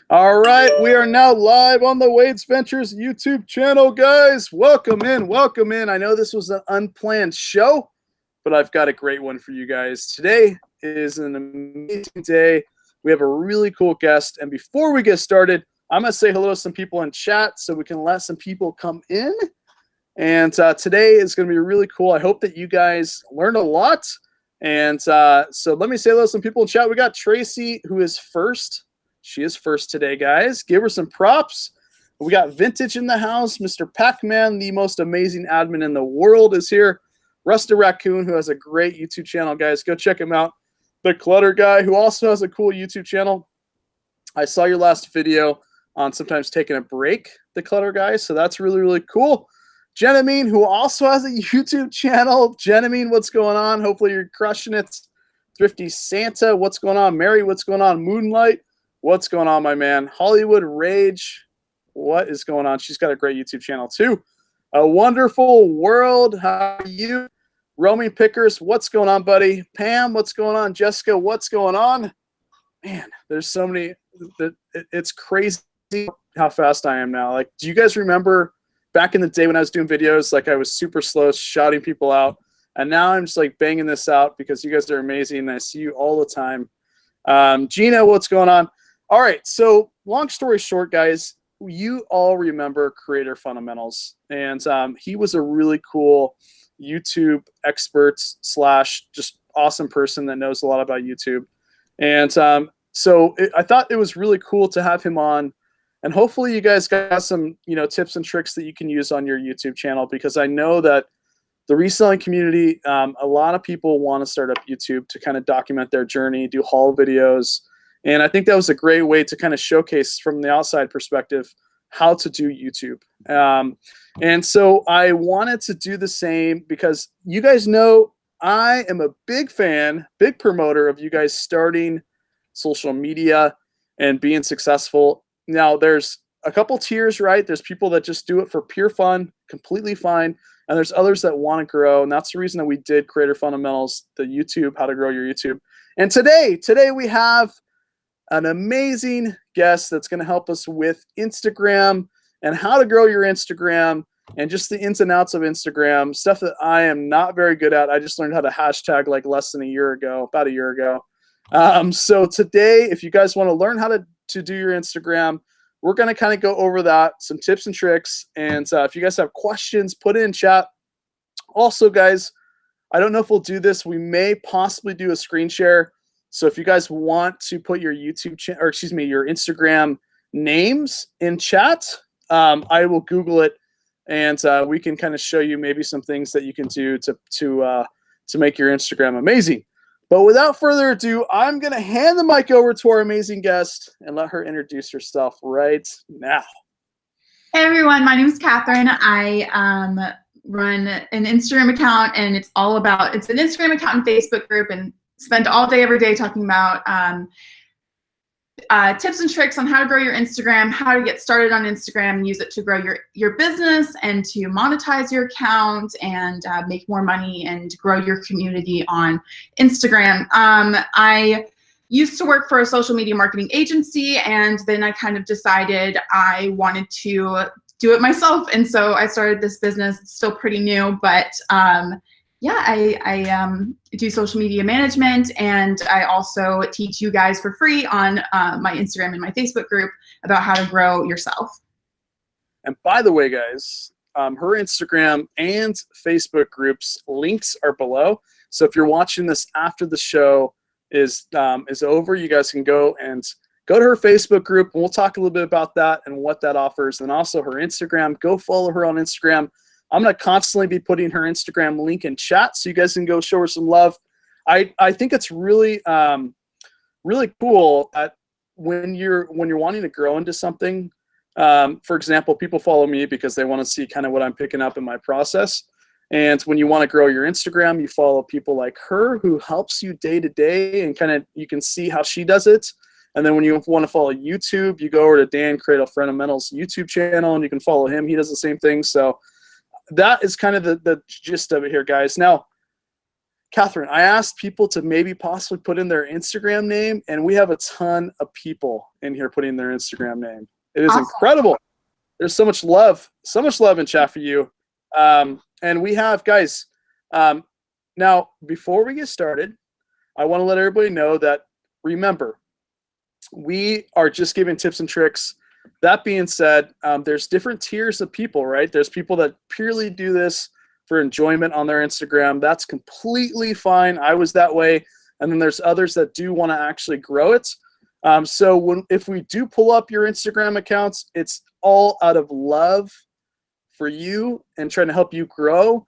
All right, we are now live on the Wade's Ventures YouTube channel, guys. Welcome in, welcome in. I know this was an unplanned show, but I've got a great one for you guys. Today is an amazing day. We have a really cool guest, and before we get started, I'm going to say hello to some people in chat so we can let some people come in. And today is going to be really cool. I hope that you guys learned a lot. And so let me say hello to some people in chat. We got Tracy, who is first. She is first today, guys. Give her some props. We got Vintage in the house. Mr. Pac-Man, the most amazing admin in the world, is here. Rusta Raccoon, who has a great YouTube channel, guys. Go check him out. The Clutter Guy, who also has a cool YouTube channel. I saw your last video on sometimes taking a break, The Clutter Guy, so that's really, really cool. Jenamine, who also has a YouTube channel. Jenamine, what's going on? Hopefully you're crushing it. Thrifty Santa, what's going on? Mary, what's going on? Moonlight, what's going on, my man? Hollywood Rage, what is going on? She's got a great YouTube channel too. A Wonderful World, how are you? Roaming Pickers, what's going on, buddy? Pam, what's going on? Jessica, what's going on? Man, there's so many. It's crazy how fast I am now. Like, do you guys remember back in the day when I was doing videos, like I was super slow, shouting people out, and now I'm just like banging this out because you guys are amazing and I see you all the time. Gina, what's going on? All right, so long story short, guys, you all remember Creator Fundamentals, and he was a really cool YouTube expert slash just awesome person that knows a lot about YouTube. And I thought it was really cool to have him on, and hopefully you guys got some tips and tricks that you can use on your YouTube channel, because I know that the reselling community, a lot of people want to start up YouTube to kind of document their journey, do haul videos, and I think that was a great way to kind of showcase from the outside perspective how to do YouTube. And so I wanted to do the same because you guys know I am a big fan, big promoter of you guys starting social media and being successful. Now, there's a couple tiers, right? There's people that just do it for pure fun, completely fine. And there's others that want to grow. And that's the reason that we did Creator Fundamentals, the YouTube, how to grow your YouTube. And today we have an amazing guest that's going to help us with Instagram and how to grow your Instagram and just the ins and outs of Instagram, stuff that I am not very good at. I just learned how to hashtag like less than a year ago, about a year ago. So today, if you guys want to learn how to do your Instagram, we're going to kind of go over that, some tips and tricks. And if you guys have questions, put it in chat. Also, guys, I don't know if we'll do this. We may possibly do a screen share. So if you guys want to put your your Instagram names in chat, I will Google it, and we can kind of show you maybe some things that you can do to make your Instagram amazing. But without further ado, I'm going to hand the mic over to our amazing guest and let her introduce herself right now. Hey everyone, my name is Katherine. I run an Instagram account, and it's an Instagram account and Facebook group, and spend all day, every day talking about tips and tricks on how to grow your Instagram, how to get started on Instagram and use it to grow your business and to monetize your account and make more money and grow your community on Instagram. I used to work for a social media marketing agency, and then I kind of decided I wanted to do it myself. And so I started this business. It's still pretty new, but yeah, I do social media management, and I also teach you guys for free on my Instagram and my Facebook group about how to grow yourself. And by the way, guys, her Instagram and Facebook groups links are below. So if you're watching this after the show is over, you guys can go to her Facebook group, and we'll talk a little bit about that and what that offers, and also her Instagram. Go follow her on Instagram. I'm going to constantly be putting her Instagram link in chat so you guys can go show her some love. I think it's really really cool that when you're wanting to grow into something, for example, people follow me because they want to see kind of what I'm picking up in my process. And when you want to grow your Instagram, you follow people like her who helps you day to day, and kind of you can see how she does it. And then when you want to follow YouTube, you go over to Dan Creator Fundamentals YouTube channel, and you can follow him. He does the same thing. So that is kind of the gist of it here, guys. Now, Catherine, I asked people to maybe possibly put in their Instagram name, and we have a ton of people in here putting their Instagram name. It is Awesome. incredible. There's so much love in chat for you. And we have, guys, now, before we get started, I want to let everybody know that, remember, we are just giving tips and tricks. That being said, there's different tiers of people, right? There's people that purely do this for enjoyment on their Instagram. That's completely fine. I was that way. And then there's others that do want to actually grow it. So if we do pull up your Instagram accounts, it's all out of love for you and trying to help you grow.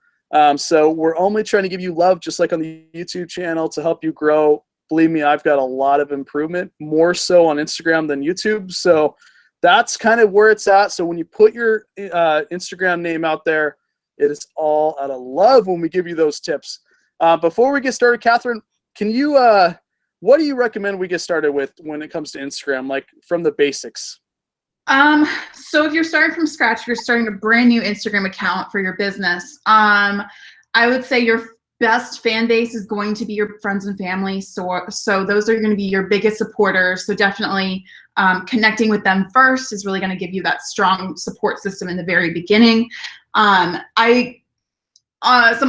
So we're only trying to give you love, just like on the YouTube channel, to help you grow. Believe me, I've got a lot of improvement, more so on Instagram than YouTube. So that's kind of where it's at. So when you put your Instagram name out there, it is all out of love when we give you those tips. Before we get started, Catherine, can you, what do you recommend we get started with when it comes to Instagram, like from the basics? So if you're starting from scratch, you're starting a brand new Instagram account for your business. I would say your best fan base is going to be your friends and family. So those are going to be your biggest supporters. So definitely connecting with them first is really going to give you that strong support system in the very beginning. Some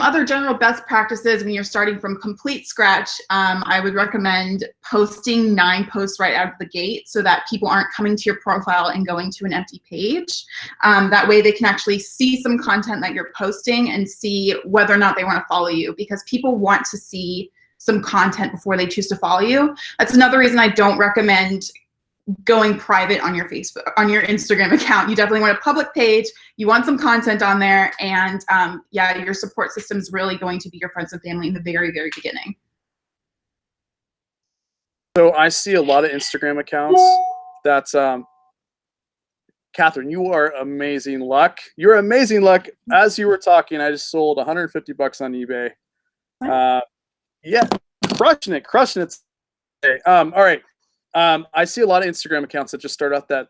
other general best practices when you're starting from complete scratch, I would recommend posting 9 posts right out of the gate so that people aren't coming to your profile and going to an empty page. That way they can actually see some content that you're posting and see whether or not they want to follow you, because people want to see some content before they choose to follow you. That's another reason I don't recommend going private on your Instagram account. You definitely want a public page. You want some content on there, and yeah, your support system is really going to be your friends and family in the very, very beginning. So I see a lot of Instagram accounts that's, Catherine, you are amazing luck. You're amazing luck. As you were talking, I just sold $150 on eBay. Yeah, crushing it. All right. I see a lot of Instagram accounts that just start out that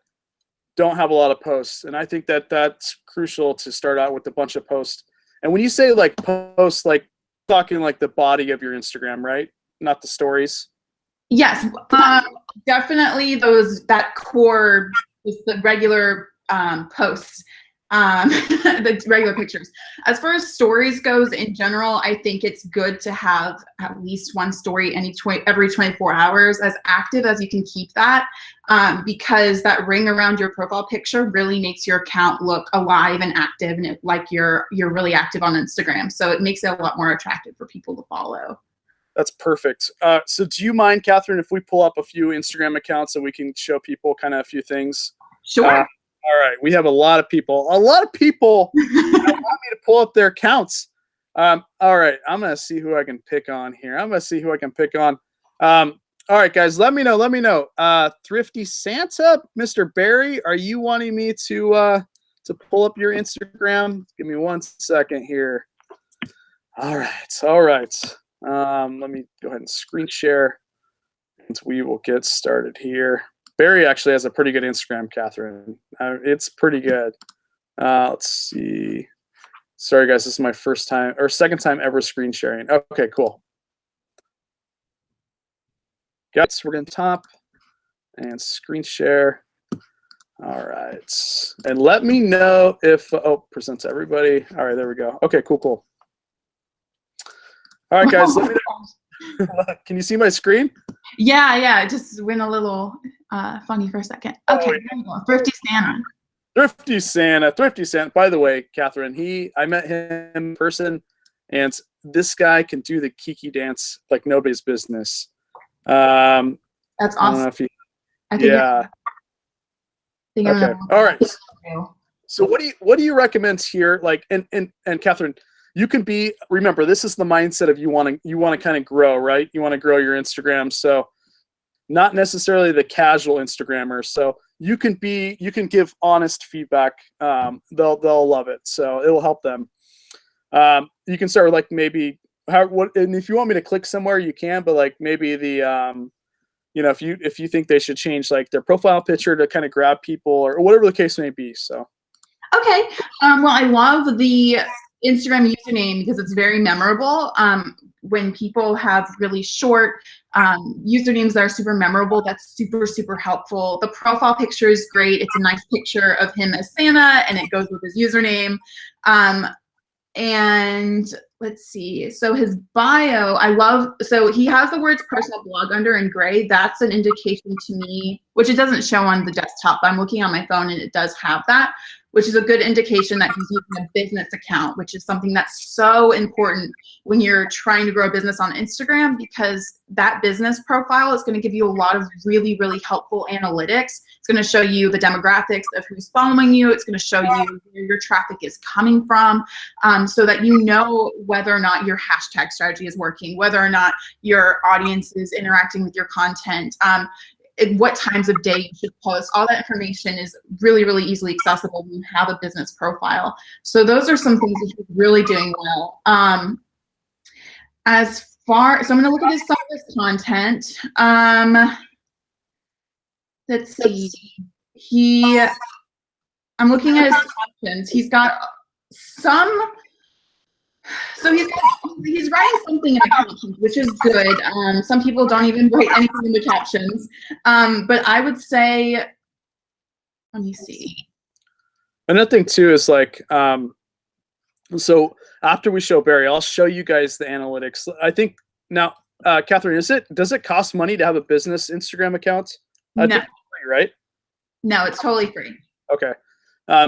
don't have a lot of posts. And I think that that's crucial to start out with a bunch of posts. And when you say like posts, like talking like the body of your Instagram, right? Not the stories. Yes, definitely that core, just the regular posts. The regular pictures. As far as stories goes in general, I think it's good to have at least one story every 24 hours, as active as you can keep that, because that ring around your profile picture really makes your account look alive and active, and like you're really active on Instagram. So it makes it a lot more attractive for people to follow. That's perfect. So do you mind, Catherine, if we pull up a few Instagram accounts so we can show people kind of a few things? Sure. All right, we have a lot of people. Want me to pull up their accounts. All right, I'm gonna see who I can pick on here. All right, guys, let me know. Thrifty Santa, Mr. Barry, are you wanting me to pull up your Instagram? Give me 1 second here. All right. Let me go ahead and screen share, and we will get started here. Barry actually has a pretty good Instagram, Catherine. It's pretty good. Let's see. Sorry, guys. This is my second time ever screen sharing. Okay, cool. Guys, we're going to top and screen share. All right. And let me know if, present to everybody. All right, there we go. Okay, cool. All right, guys, let me know. Can you see my screen? Yeah, it just went a little funny for a second. Okay, there we go. Thrifty Santa. Thrifty Santa. By the way, Catherine, I met him in person, and this guy can do the Kiki dance like nobody's business. That's awesome. Yeah. Okay. All right. So what do you recommend here? Like, and Catherine, you can remember, this is the mindset of you want to kind of grow, right? You want to grow your Instagram. So not necessarily the casual Instagrammer. So you can give honest feedback. They'll love it. So it will help them. You can start with like maybe and if you want me to click somewhere, you can, but like maybe the, if you think they should change like their profile picture to kind of grab people or whatever the case may be. So. Okay. Well, I love the Instagram username because it's very memorable. When people have really short usernames that are super memorable, that's super, super helpful. The profile picture is great. It's a nice picture of him as Santa, and it goes with his username. And let's see, so his bio, so he has the words personal blog under in gray. That's an indication to me, which it doesn't show on the desktop, but I'm looking on my phone and it does have that, which is a good indication that he's using a business account, which is something that's so important when you're trying to grow a business on Instagram, because that business profile is going to give you a lot of really, really helpful analytics. It's going to show you the demographics of who's following you. It's going to show you where your traffic is coming from, so that you know whether or not your hashtag strategy is working, whether or not your audience is interacting with your content, at what times of day you should post. All that information is really, really easily accessible when you have a business profile. So those are some things that he's really doing well. So I'm going to look at some of his content. Let's see. I'm looking at his captions. He's got some. So he's writing something in the captions, which is good. Some people don't even write anything in the captions. But I would say, let me see. Another thing too is like, so after we show Barry, I'll show you guys the analytics. I think now, Catherine, does it cost money to have a business Instagram account? No. Free, right? No, it's totally free. Okay.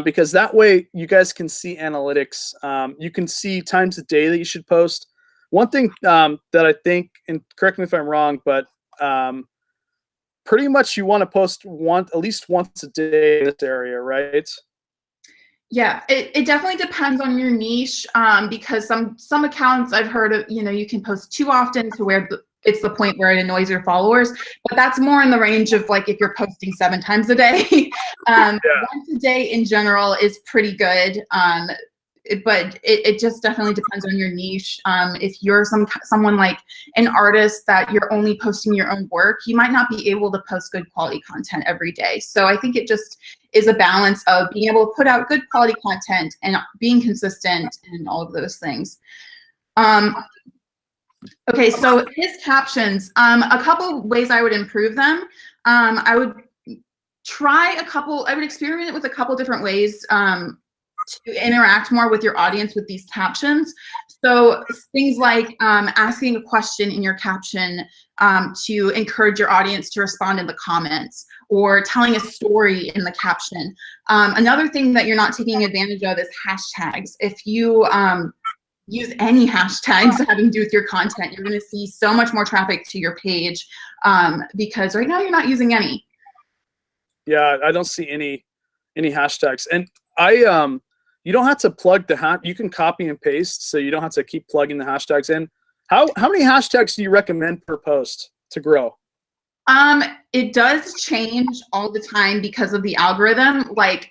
Because that way you guys can see analytics. You can see times a day that you should post. One thing that I think, and correct me if I'm wrong, but pretty much you want to post at least once a day in this area, right? Yeah, it definitely depends on your niche, because some accounts I've heard of, you can post too often to where it's the point where it annoys your followers, but that's more in the range of like if you're posting 7 times a day. Once a day in general is pretty good, but it just definitely depends on your niche. If you're someone like an artist that you're only posting your own work, you might not be able to post good quality content every day. So I think it just is a balance of being able to put out good quality content and being consistent and all of those things. Okay, so his captions, a couple ways I would improve them. I would experiment with a couple different ways to interact more with your audience with these captions. So things like asking a question in your caption to encourage your audience to respond in the comments, or telling a story in the caption. Another thing that you're not taking advantage of is hashtags. If you use any hashtags having to do with your content, you're going to see so much more traffic to your page, because right now you're not using any. Yeah, I don't see any hashtags, and you don't have to plug you can copy and paste, so you don't have to keep plugging the hashtags in. How many hashtags do you recommend per post to grow? It does change all the time because of the algorithm. Like,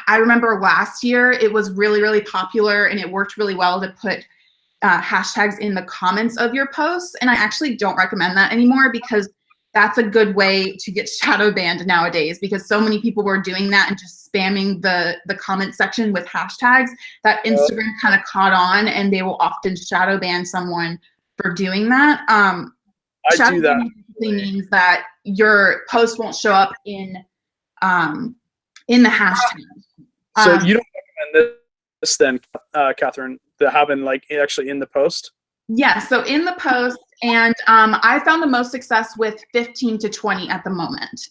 I remember last year it was really, really popular and it worked really well to put hashtags in the comments of your posts. And I actually don't recommend that anymore, because that's a good way to get shadow banned nowadays, because so many people were doing that and just spamming the comment section with hashtags that Instagram kind of caught on, and they will often shadow ban someone for doing that. I do that. Means that your post won't show up in the hashtag. So you don't recommend this then, Catherine, to having like actually in the post? Yeah, so in the post, and I found the most success with 15 to 20 at the moment.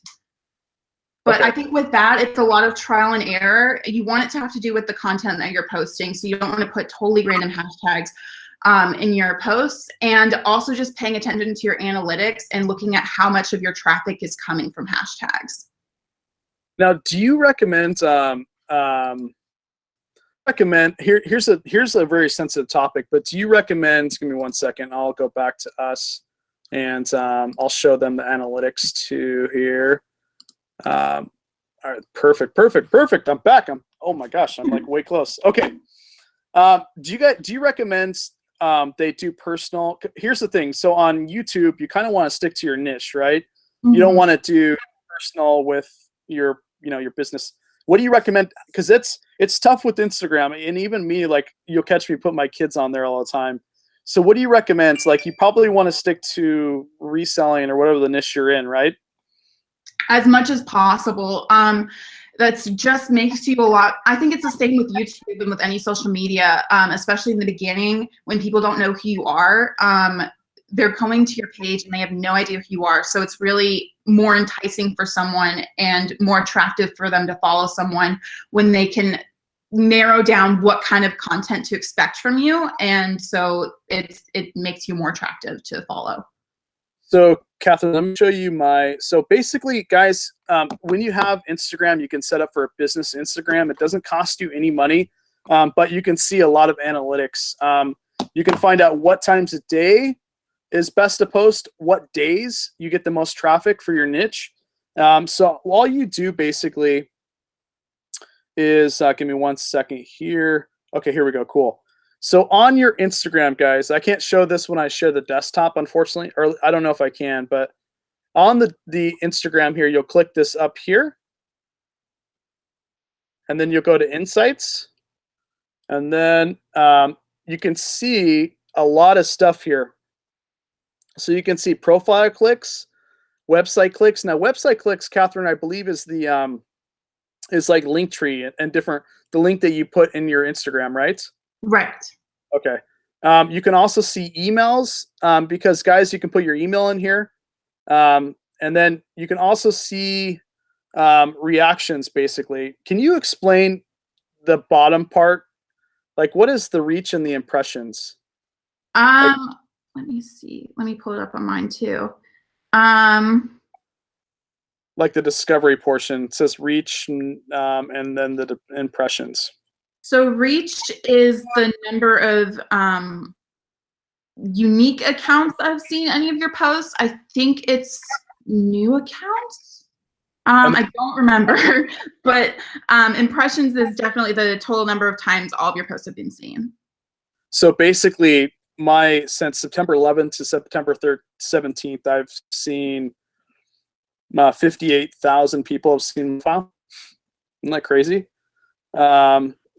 But I think with that, it's a lot of trial and error. You want it to have to do with the content that you're posting, so you don't want to put totally random hashtags in your posts, and also just paying attention to your analytics and looking at how much of your traffic is coming from hashtags. Now, do you recommend here's a very sensitive topic, but do you recommend, give me 1 second, I'll go back to us and I'll show them the analytics too here. All right, perfect. I'm back. Oh my gosh, I'm like way close. Okay. Do you recommend they do personal? Here's the thing. So on YouTube, you kind of want to stick to your niche, right? Mm-hmm. You don't want to do personal with your business. What do you recommend? Because it's tough with Instagram, and even me, like you'll catch me put my kids on there all the time. So what do you recommend? Like you probably want to stick to reselling or whatever the niche you're in, right? As much as possible. That's just makes you a lot. I think it's the same with YouTube and with any social media, especially in the beginning when people don't know who you are. They're going to your page and they have no idea who you are. So it's really more enticing for someone and more attractive for them to follow someone when they can narrow down what kind of content to expect from you. And so it makes you more attractive to follow. So Katherine, let me show you so basically guys, when you have Instagram, you can set up for a business Instagram. It doesn't cost you any money, but you can see a lot of analytics. You can find out what times a day is best to post, what days you get the most traffic for your niche. So all you do basically is, give me 1 second here. Okay, here we go, cool. So on your Instagram, guys, I can't show this when I share the desktop, unfortunately, or I don't know if I can, but on the Instagram here, you'll click this up here, and then you'll go to Insights, and then you can see a lot of stuff here. So you can see profile clicks, website clicks. Now, website clicks, Katherine, I believe is the is like Linktree and different, the link that you put in your Instagram, right? Right. Okay. You can also see emails because guys, you can put your email in here. And then you can also see reactions basically. Can you explain the bottom part? Like what is the reach and the impressions? Let me see. Let me pull it up on mine too. Like the discovery portion, it says reach and then the impressions. So reach is the number of unique accounts that have seen any of your posts. I think it's new accounts. I don't remember, but impressions is definitely the total number of times all of your posts have been seen. So basically, since September 11th to September 17th, I've seen 58,000 people have seen the file. Isn't that crazy?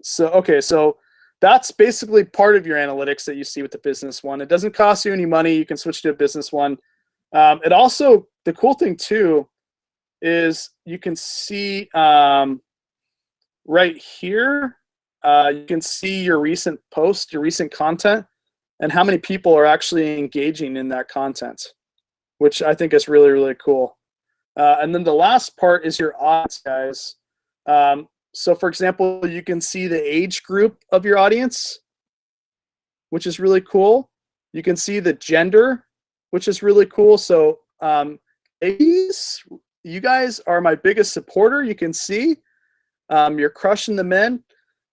So that's basically part of your analytics that you see with the business one. It doesn't cost you any money. You can switch to a business one. It also, the cool thing too, is you can see right here, you can see your recent post, your recent content, and how many people are actually engaging in that content, which I think is really, really cool. And then the last part is your audience, guys. So for example, you can see the age group of your audience, which is really cool. You can see the gender, which is really cool. So ladies, you guys are my biggest supporter. You can see you're crushing the men.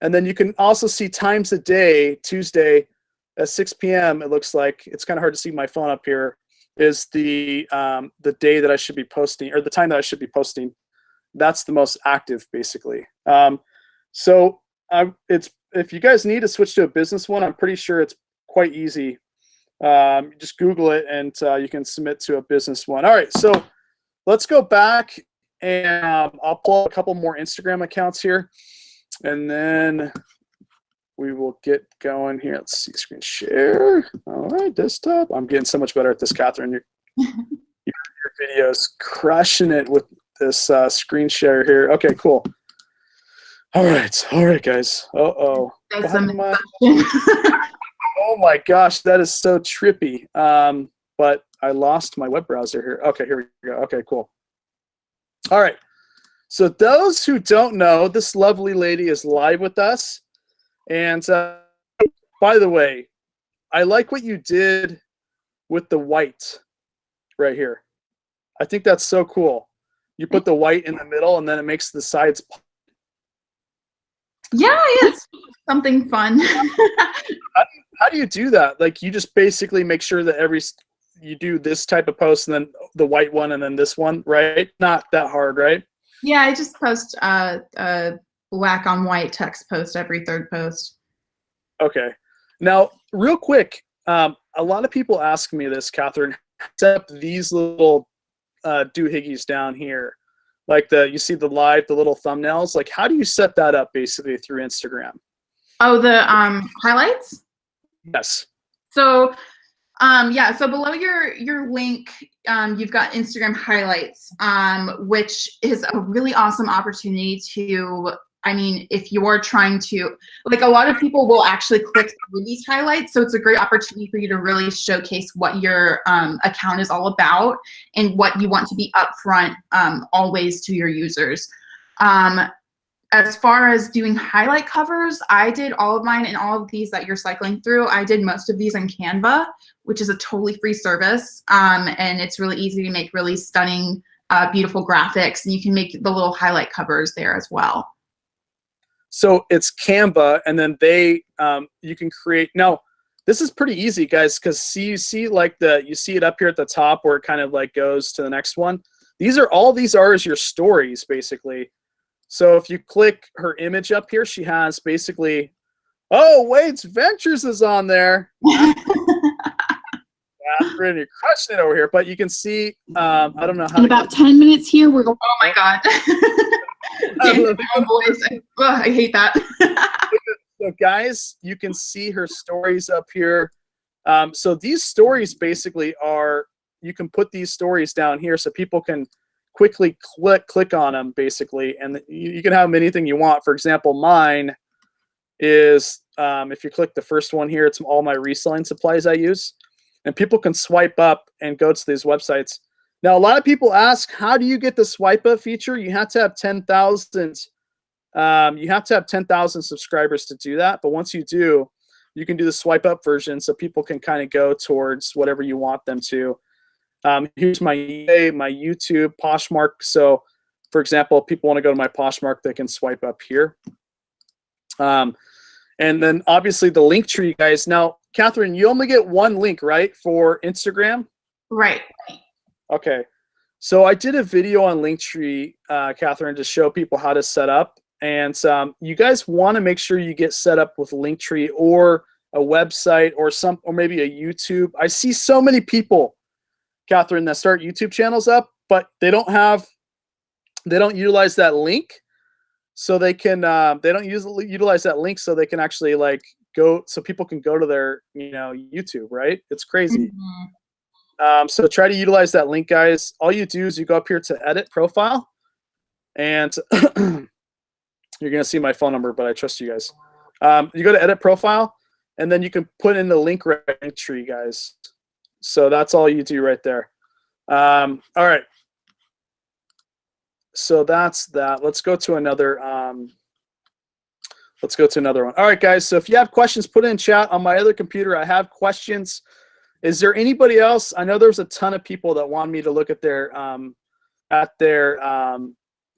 And then you can also see times a day, Tuesday at 6 p.m. It looks like, it's kind of hard to see my phone up here, is the day that I should be posting, or the time that I should be posting. That's the most active, basically. So if you guys need to switch to a business one, I'm pretty sure it's quite easy. Just Google it and you can submit to a business one. All right, so let's go back and I'll pull a couple more Instagram accounts here, and then we will get going here. Let's see, screen share. All right, desktop. I'm getting so much better at this, Katherine. Your video's crushing it with this screen share here. Okay, cool. All right, guys. Oh my gosh, that is so trippy. But I lost my web browser here. Okay, here we go. Okay, cool. All right. So those who don't know, this lovely lady is live with us. And by the way, I like what you did with the white right here. I think that's so cool. You put the white in the middle and then it makes the sides pop. Yeah, it's something fun. How do you do that? Like you just basically make sure that you do this type of post and then the white one and then this one, right? Not that hard, right? Yeah, I just post a black on white text post every third post. Okay. Now, real quick, a lot of people ask me this, Katherine, set up these little doohickeys down here. like you see the little thumbnails. Like, how do you set that up basically through Instagram? Oh, the highlights? Yes. So yeah, so below your link, you've got Instagram highlights, which is a really awesome opportunity to, I mean, if you're trying to, like, a lot of people will actually click through these highlights, so it's a great opportunity for you to really showcase what your account is all about and what you want to be upfront always to your users. As far as doing highlight covers, I did all of mine and all of these that you're cycling through. I did most of these in Canva, which is a totally free service. And it's really easy to make really stunning, beautiful graphics. And you can make the little highlight covers there as well. So it's Canva, and then you can create. Now, this is pretty easy, guys, because you see it up here at the top where it kind of like goes to the next one. These are as your stories, basically. So if you click her image up here, she has basically, oh, Wade's Ventures is on there. Catherine, you're crushing it over here. But you can see, I don't know how. In about 10 minutes here, we're going. Oh my God. I hate that. So guys, you can see her stories up here. So these stories basically you can put these stories down here so people can quickly click on them, basically, and you can have them anything you want. For example, mine is, if you click the first one here, it's all my reselling supplies I use, and people can swipe up and go to these websites. Now, a lot of people ask, how do you get the swipe up feature? You have to have 10,000. You have to have 10,000 subscribers to do that. But once you do, you can do the swipe up version, so people can kind of go towards whatever you want them to. Here's my eBay, my YouTube, Poshmark. So, for example, if people want to go to my Poshmark, they can swipe up here. And then obviously the link tree, guys. Now, Catherine, you only get one link, right, for Instagram? Right. Okay. So I did a video on Linktree, Catherine, to show people how to set up. And you guys want to make sure you get set up with Linktree or a website or maybe a YouTube. I see so many people, Catherine, that start YouTube channels up, but they don't utilize that link, so they can utilize that link so they can actually like go, so people can go to their YouTube, right? It's crazy. So try to utilize that link, guys. All you do is you go up here to edit profile, and you're gonna see my phone number, but I trust you guys. You go to edit profile, and then you can put in the link tree, guys. So that's all you do right there. All right. So that's that. Let's go to another. Let's go to another one. All right, guys. So if you have questions, put it in chat. On my other computer, I have questions. Is there anybody else? I know there's a ton of people that want me to look at their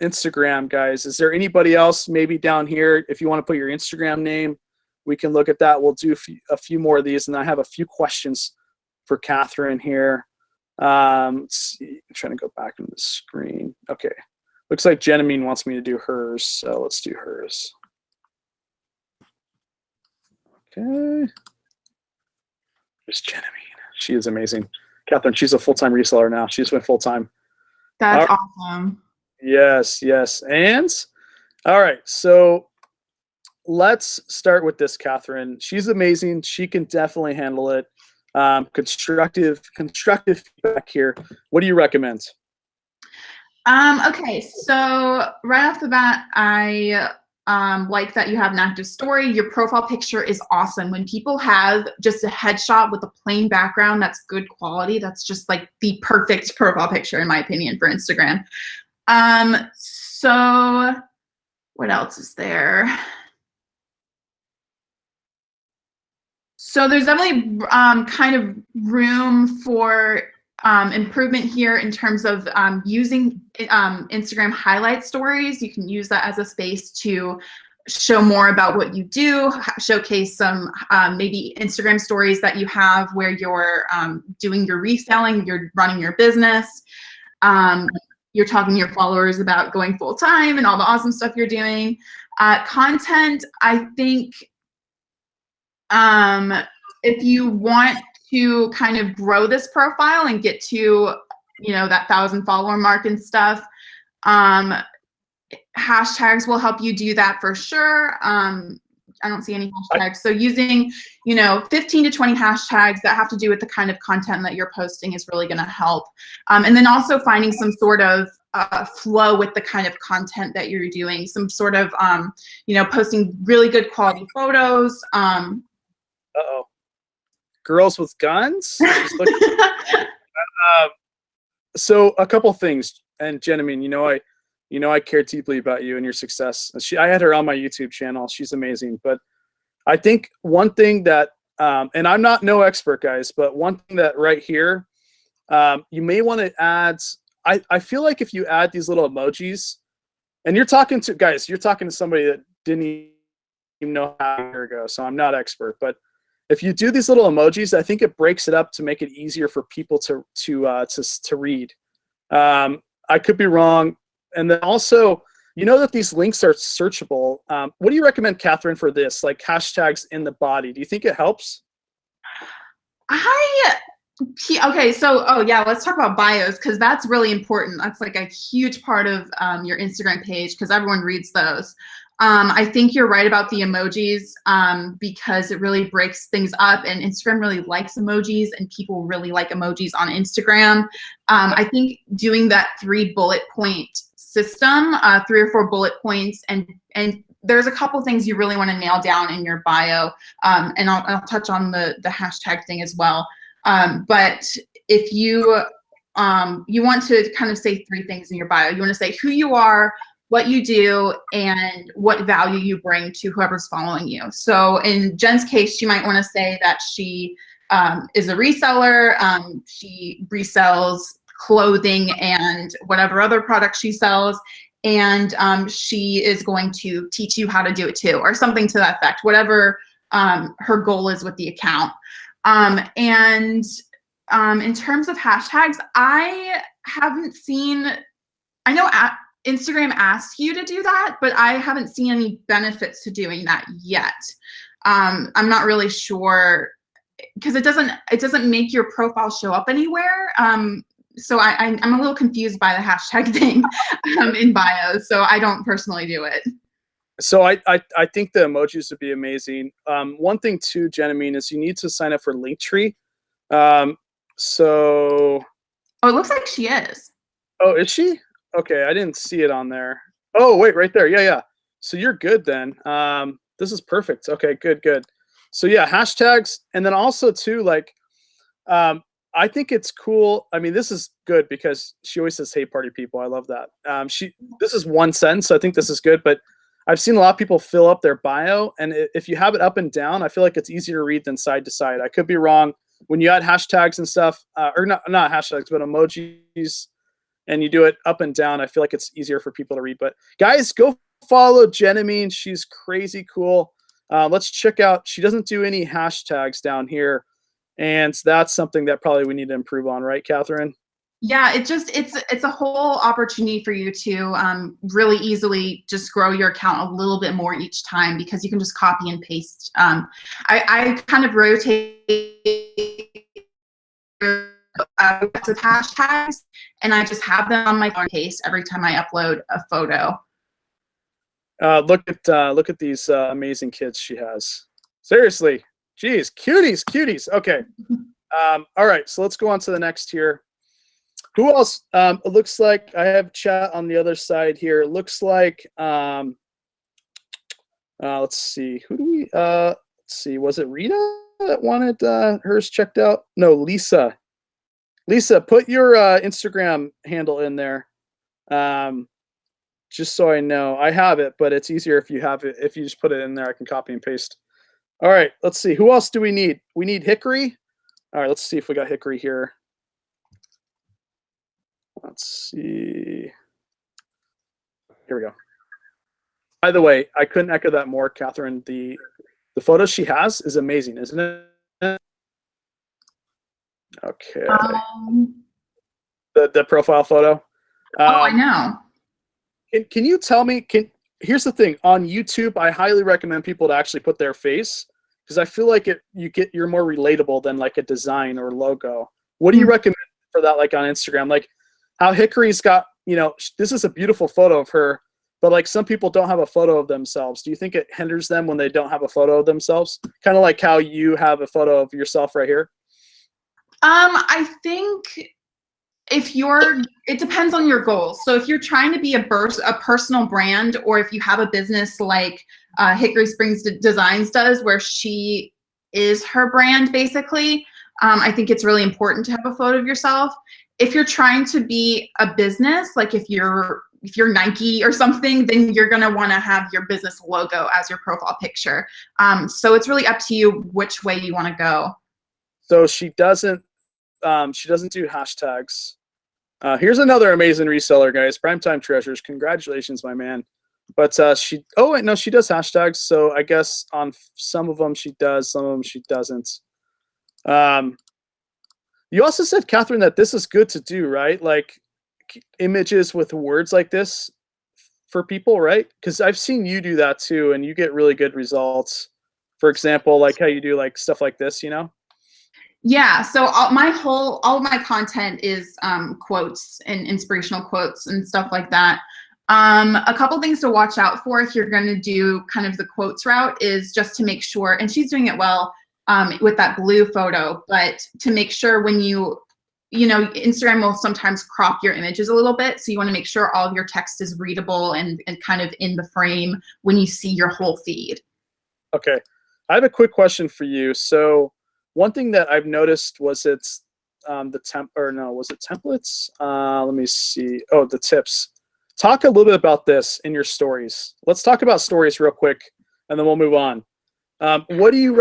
Instagram, guys. Is there anybody else maybe down here? If you want to put your Instagram name, we can look at that. We'll do a few more of these, and I have a few questions for Catherine here. Let's see. I'm trying to go back into the screen. Okay. Looks like Jenamine wants me to do hers, so let's do hers. Okay. There's Jenamine. She is amazing. Catherine, she's a full-time reseller now. She just went full-time. That's awesome. Yes, yes. And all right, so let's start with this, Catherine. She's amazing. She can definitely handle it. Constructive feedback here. What do you recommend? Okay, so right off the bat, I like that you have an active story. Your profile picture is awesome. When people have just a headshot with a plain background that's good quality, that's just like the perfect profile picture, in my opinion, for Instagram. So what else is there? So there's definitely kind of room for improvement here in terms of using Instagram highlight stories. You can use that as a space to show more about what you do, showcase some maybe Instagram stories that you have where you're doing your reselling, you're running your business, you're talking to your followers about going full time and all the awesome stuff you're doing. Content, I think, if you want to kind of grow this profile and get to, that 1,000 follower mark and stuff, Hashtags will help you do that for sure. I don't see any hashtags. So using, 15 to 20 hashtags that have to do with the kind of content that you're posting is really going to help. And then also finding some sort of flow with the kind of content that you're doing. Some sort of, posting really good quality photos. Uh-oh. Girls with guns? She's looking so a couple things. And Jen, I mean, I care deeply about you and your success. I had her on my YouTube channel. She's amazing. But I think one thing that, and I'm not no expert, guys, but one thing that right here, you may want to add, I feel like if you add these little emojis, and you're talking to somebody that didn't even know how a year ago, so I'm not expert, but if you do these little emojis, I think it breaks it up to make it easier for people to read. I could be wrong. And then also, that these links are searchable. What do you recommend, Catherine, for this? Like hashtags in the body. Do you think it helps? Okay, so, let's talk about bios, because that's really important. That's like a huge part of your Instagram page, because everyone reads those. I think you're right about the emojis, because it really breaks things up, and Instagram really likes emojis, and people really like emojis on Instagram. I think doing that 3 bullet point system, 3 or 4 bullet points, and there's a couple things you really want to nail down in your bio, and I'll touch on the hashtag thing as well. But if you want to kind of say 3 things in your bio, you want to say who you are, what you do, and what value you bring to whoever's following you. So in Jen's case, she might want to say that she is a reseller. She resells clothing and whatever other products she sells. And she is going to teach you how to do it too, or something to that effect, whatever her goal is with the account. And in terms of hashtags, I haven't seen, I know Instagram asks you to do that, but I haven't seen any benefits to doing that yet. I'm not really sure, because it doesn't make your profile show up anywhere. So I'm a little confused by the hashtag thing in bio. So I don't personally do it. So I think the emojis would be amazing. One thing too, Jen, I mean, is you need to sign up for Linktree. So. Oh, it looks like she is. Oh, is she? Okay, I didn't see it on there. Oh, wait, right there. Yeah. So you're good then. This is perfect. Okay, good. So yeah, hashtags, and then also too, like, I think it's cool. I mean, this is good because she always says, "Hey, party people." I love that. This is one sentence, so I think this is good. But I've seen a lot of people fill up their bio, and if you have it up and down, I feel like it's easier to read than side to side. I could be wrong. When you add hashtags and stuff, or not hashtags, but emojis, and you do it up and down, I feel like it's easier for people to read. But guys, go follow Jenamine. She's crazy cool. Let's check out. She doesn't do any hashtags down here, and that's something that probably we need to improve on, right, Catherine? Yeah, it's a whole opportunity for you to really easily just grow your account a little bit more each time, because you can just copy and paste. I kind of rotate with hashtags, and I just have them on my phone paste every time I upload a photo. Look at these amazing kids she has. Seriously, geez, cuties. Okay. All right, so let's go on to the next here. Who else? It looks like I have chat on the other side here. It looks like let's see. Who do we let's see, was it Rita that wanted hers checked out? No, Lisa. Lisa, put your Instagram handle in there. Just so I know. I have it, but it's easier if you have it. If you just put it in there, I can copy and paste. All right, let's see. Who else do we need? We need Hickory. All right, let's see if we got Hickory here. Let's see. Here we go. By the way, I couldn't echo that more, Catherine. The photos she has is amazing, isn't it? Okay. The profile photo. I know. Can you tell me? Here's the thing. On YouTube, I highly recommend people to actually put their face, because I feel like you're more relatable than like a design or logo. What do you recommend for that? Like on Instagram, like how Hickory's got you know, this is a beautiful photo of her, but like some people don't have a photo of themselves. Do you think it hinders them when they don't have a photo of themselves? Kind of like how you have a photo of yourself right here. I think it depends on your goals. So if you're trying to be a personal brand, or if you have a business like Hickory Springs Designs does, where she is her brand basically, I think it's really important to have a photo of yourself. If you're trying to be a business, like if you're Nike or something, then you're gonna want to have your business logo as your profile picture. So it's really up to you which way you want to go. So she doesn't do hashtags. Here's another amazing reseller, guys. Primetime Treasures. Congratulations, my man. But she does hashtags. So I guess on some of them she does, some of them she doesn't. You also said, Catherine, that this is good to do, right? Like images with words like this for people, right? Because I've seen you do that too, and you get really good results. For example, like how you do like stuff like this, you know? Yeah, so all of my content is quotes and inspirational quotes and stuff like that. A couple things to watch out for if you're going to do kind of the quotes route is just to make sure, and she's doing it well with that blue photo, but to make sure when you know, Instagram will sometimes crop your images a little bit, so you want to make sure all of your text is readable and kind of in the frame when you see your whole feed. Okay, I have a quick question for you. So one thing that I've noticed was it's was it templates? Let me see. Oh, the tips. Talk a little bit about this in your stories. Let's talk about stories real quick, and then we'll move on. What do you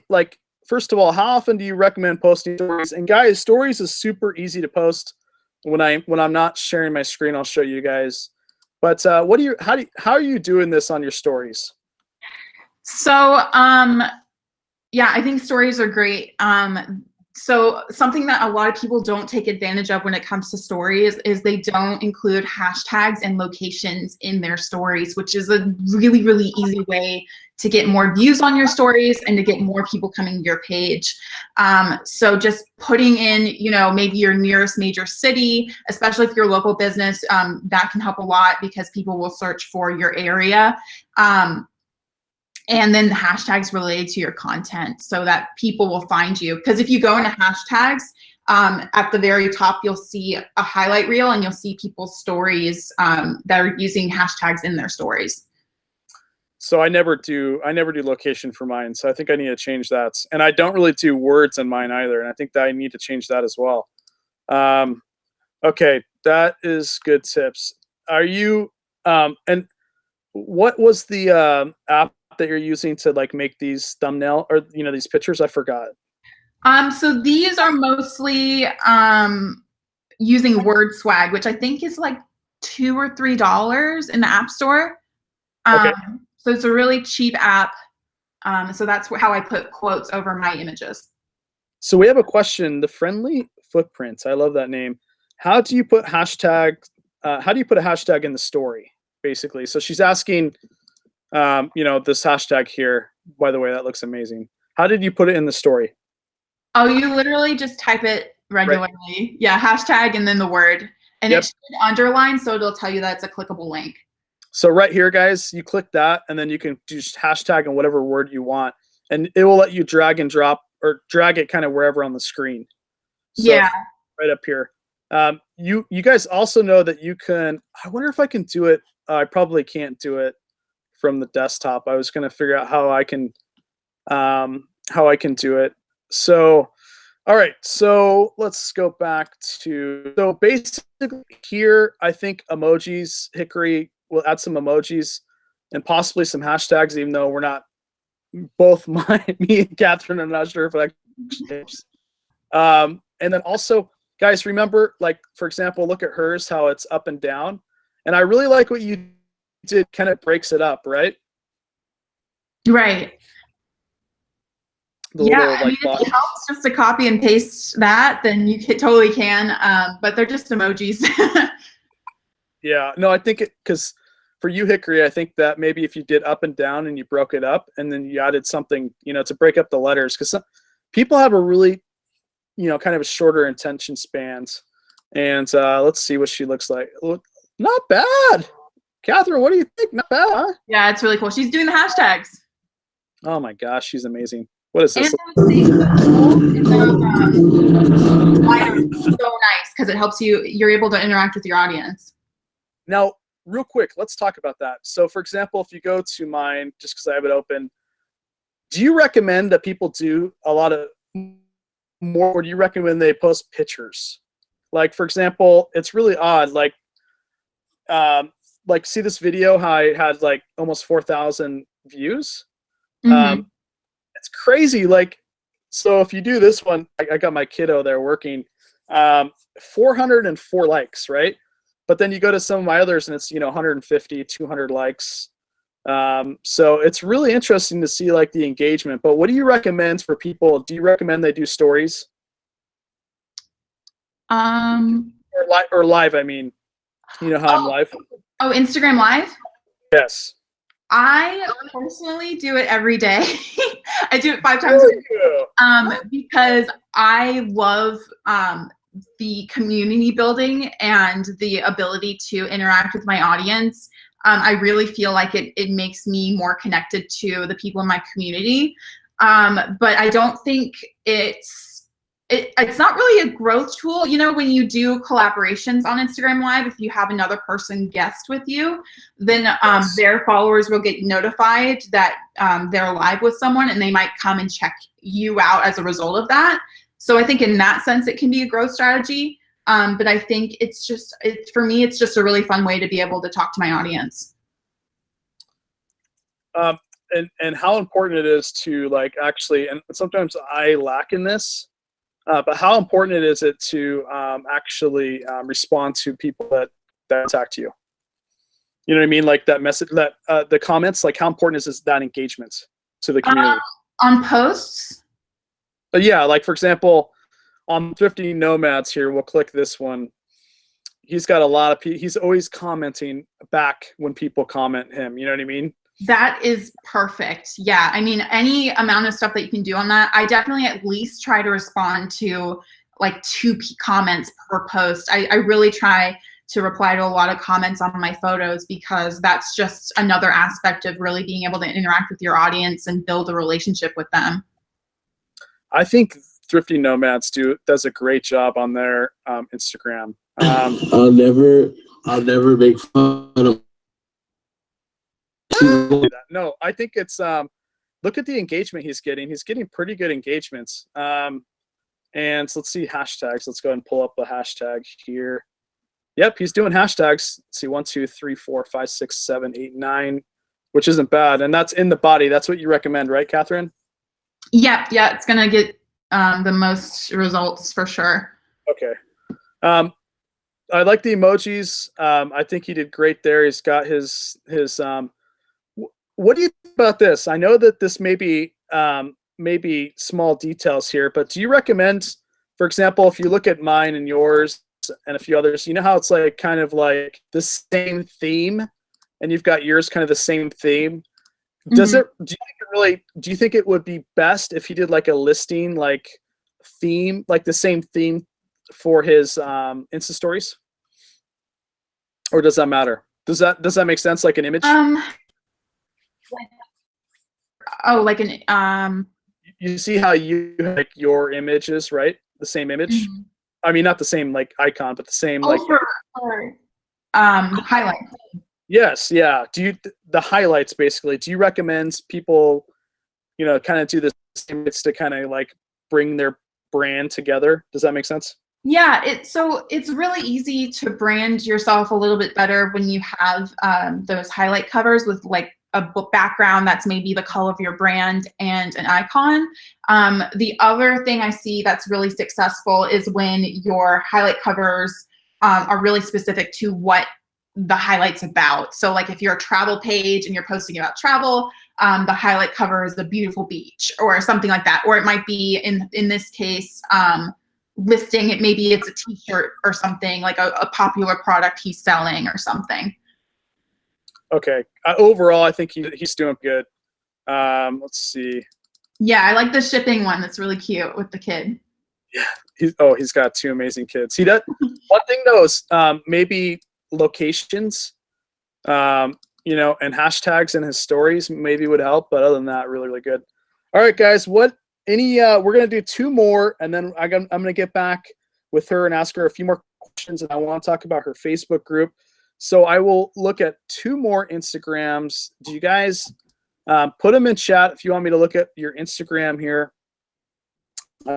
like? First of all, how often do you recommend posting stories? And guys, stories is super easy to post. When I'm not sharing my screen, I'll show you guys. But how are you doing this on your stories? So yeah, I think stories are great. So something that a lot of people don't take advantage of when it comes to stories is they don't include hashtags and locations in their stories, which is a really, really easy way to get more views on your stories and to get more people coming to your page. So just putting in, you know, maybe your nearest major city, especially if you're a local business, that can help a lot because people will search for your area. And then the hashtags related to your content so that people will find you. Because if you go into hashtags, at the very top, you'll see a highlight reel and you'll see people's stories that are using hashtags in their stories. So I never do location for mine. So I think I need to change that. And I don't really do words in mine either. And I think that I need to change that as well. Okay, that is good tips. Are you, and what was the app that you're using to like make these thumbnail or, you know, these pictures? I forgot. So these are mostly using Word Swag, which I think is like $2 or $3 in the App Store. Okay. So it's a really cheap app. So that's how I put quotes over my images. So we have a question. The Friendly Footprints. I love that name. How do you put hashtag? How do you put a hashtag in the story? Basically, so she's asking. You know, this hashtag here, by the way, that looks amazing. How did you put it in the story? Oh, you literally just type it regularly. Right. Yeah, hashtag and then the word. And It should underline, so it'll tell you that it's a clickable link. So right here, guys, you click that, and then you can just hashtag in whatever word you want. And it will let you drag and drop or drag it kind of wherever on the screen. So yeah. Right up here. You guys also know that you can, I wonder if I can do it. I probably can't do it from the desktop. I was going to figure out how I can do it. So, all right. So let's go back to, so basically here, I think emojis, Hickory will add some emojis and possibly some hashtags, even though we're not both me and Catherine, I'm not sure if that helps. And then also, guys, remember, like, for example, look at hers, how it's up and down. And I really like what you did, kind of breaks it up, right? Right. The yeah, little, I mean, if it helps just to copy and paste that, then you totally can. But they're just emojis. Yeah, no, I think because for you, Hickory, I think that maybe if you did up and down and you broke it up and then you added something, you know, to break up the letters, because people have a really, you know, kind of a shorter attention spans. And let's see what she looks like. Not bad. Catherine, what do you think? Not bad, huh? Yeah, it's really cool. She's doing the hashtags. Oh my gosh, she's amazing. What is this? And those are so nice because it helps you're able to interact with your audience. Now, real quick, let's talk about that. So for example, if you go to mine, just because I have it open, do you recommend that people do a lot of more, or do you recommend they post pictures? Like, for example, it's really odd. Like see this video, how I had like almost 4,000 views. It's crazy. Like, so if you do this one, I got my kiddo there working, 404 likes, right? But then you go to some of my others and it's, 150, 200 likes. So it's really interesting to see like the engagement. But what do you recommend for people? Do you recommend they do stories? Or live, I mean, how I'm live? Oh, Instagram Live? Yes. I personally do it every day. I do it 5 times a week because I love the community building and the ability to interact with my audience. I really feel like it makes me more connected to the people in my community. But I don't think it's not really a growth tool. When you do collaborations on Instagram Live, if you have another person guest with you, then their followers will get notified that they're live with someone, and they might come and check you out as a result of that. So I think in that sense, it can be a growth strategy. But I think for me, it's just a really fun way to be able to talk to my audience. And how important it is to like actually, and sometimes I lack in this, but how important it is to actually respond to people that attack you. You know what I mean? Like that message, that the comments, like how important is that engagement to the community? On posts? But yeah, like for example, on Thrifty Nomads here, we'll click this one. He's got a lot of he's always commenting back when people comment him. You know what I mean? That is perfect. Yeah, I mean, any amount of stuff that you can do on that, I definitely at least try to respond to like 2 comments per post. I really try to reply to a lot of comments on my photos because that's just another aspect of really being able to interact with your audience and build a relationship with them. I think Thrifty Nomads does a great job on their Instagram. I'll never make fun of. No, I think it's look at the engagement he's getting. He's getting pretty good engagements. And so let's see hashtags. Let's go ahead and pull up a hashtag here. Yep, he's doing hashtags. Let's see, 1, 2, 3, 4, 5, 6, 7, 8, 9, which isn't bad. And that's in the body. That's what you recommend, right, Catherine? Yeah, it's gonna get the most results for sure. Okay. I like the emojis. I think he did great there. He's got his what do you think about this? I know that this may be small details here, but do you recommend, for example, if you look at mine and yours and a few others, you know how it's like kind of like the same theme, and you've got yours kind of the same theme. Does it? Do you think it would be best if he did like a listing, like theme, like the same theme for his Insta stories, or does that matter? Does that make sense? Like an image? Like an You see how you like your images, right? The same image. I mean, not the same like icon, but the same like for highlights. Yes, yeah. The highlights basically? Do you recommend people, kind of do this to kind of like bring their brand together? Does that make sense? Yeah, it's really easy to brand yourself a little bit better when you have those highlight covers with like a book background that's maybe the color of your brand and an icon. The other thing I see that's really successful is when your highlight covers are really specific to what the highlight's about. So like if you're a travel page and you're posting about travel, the highlight cover is the beautiful beach or something like that. Or it might be in this case, listing it, maybe it's a t-shirt or something like a popular product he's selling or something. Okay. Overall, I think he's doing good. Let's see. Yeah, I like the shipping one. That's really cute with the kid. He's got 2 amazing kids. He does. One thing though is maybe locations, and hashtags in his stories maybe would help. But other than that, really, really good. All right, guys. We're gonna do 2 more, and then I'm gonna get back with her and ask her a few more questions, and I want to talk about her Facebook group. So I will look at 2 more Instagrams. Do you guys put them in chat if you want me to look at your Instagram here?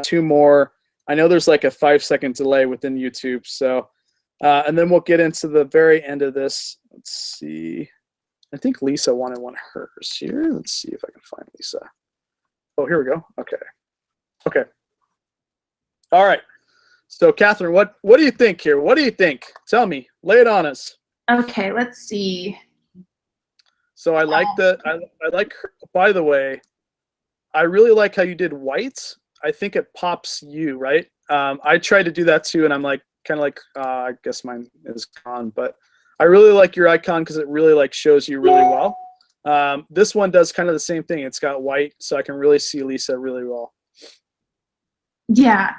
2 more. I know there's like a 5-second delay within YouTube. So, and then we'll get into the very end of this. Let's see. I think Lisa wanted one of hers here. Let's see if I can find Lisa. Oh, here we go. Okay. Okay. All right. So, Catherine, what do you think here? What do you think? Tell me. Lay it on us. Okay, let's see. So I like her. By the way, I really like how you did white. I think it pops you, right? I tried to do that too, and I'm like, kind of like, I guess mine is gone, but I really like your icon because it really like shows you really well. This one does kind of the same thing. It's got white, so I can really see Lisa really well. Yeah.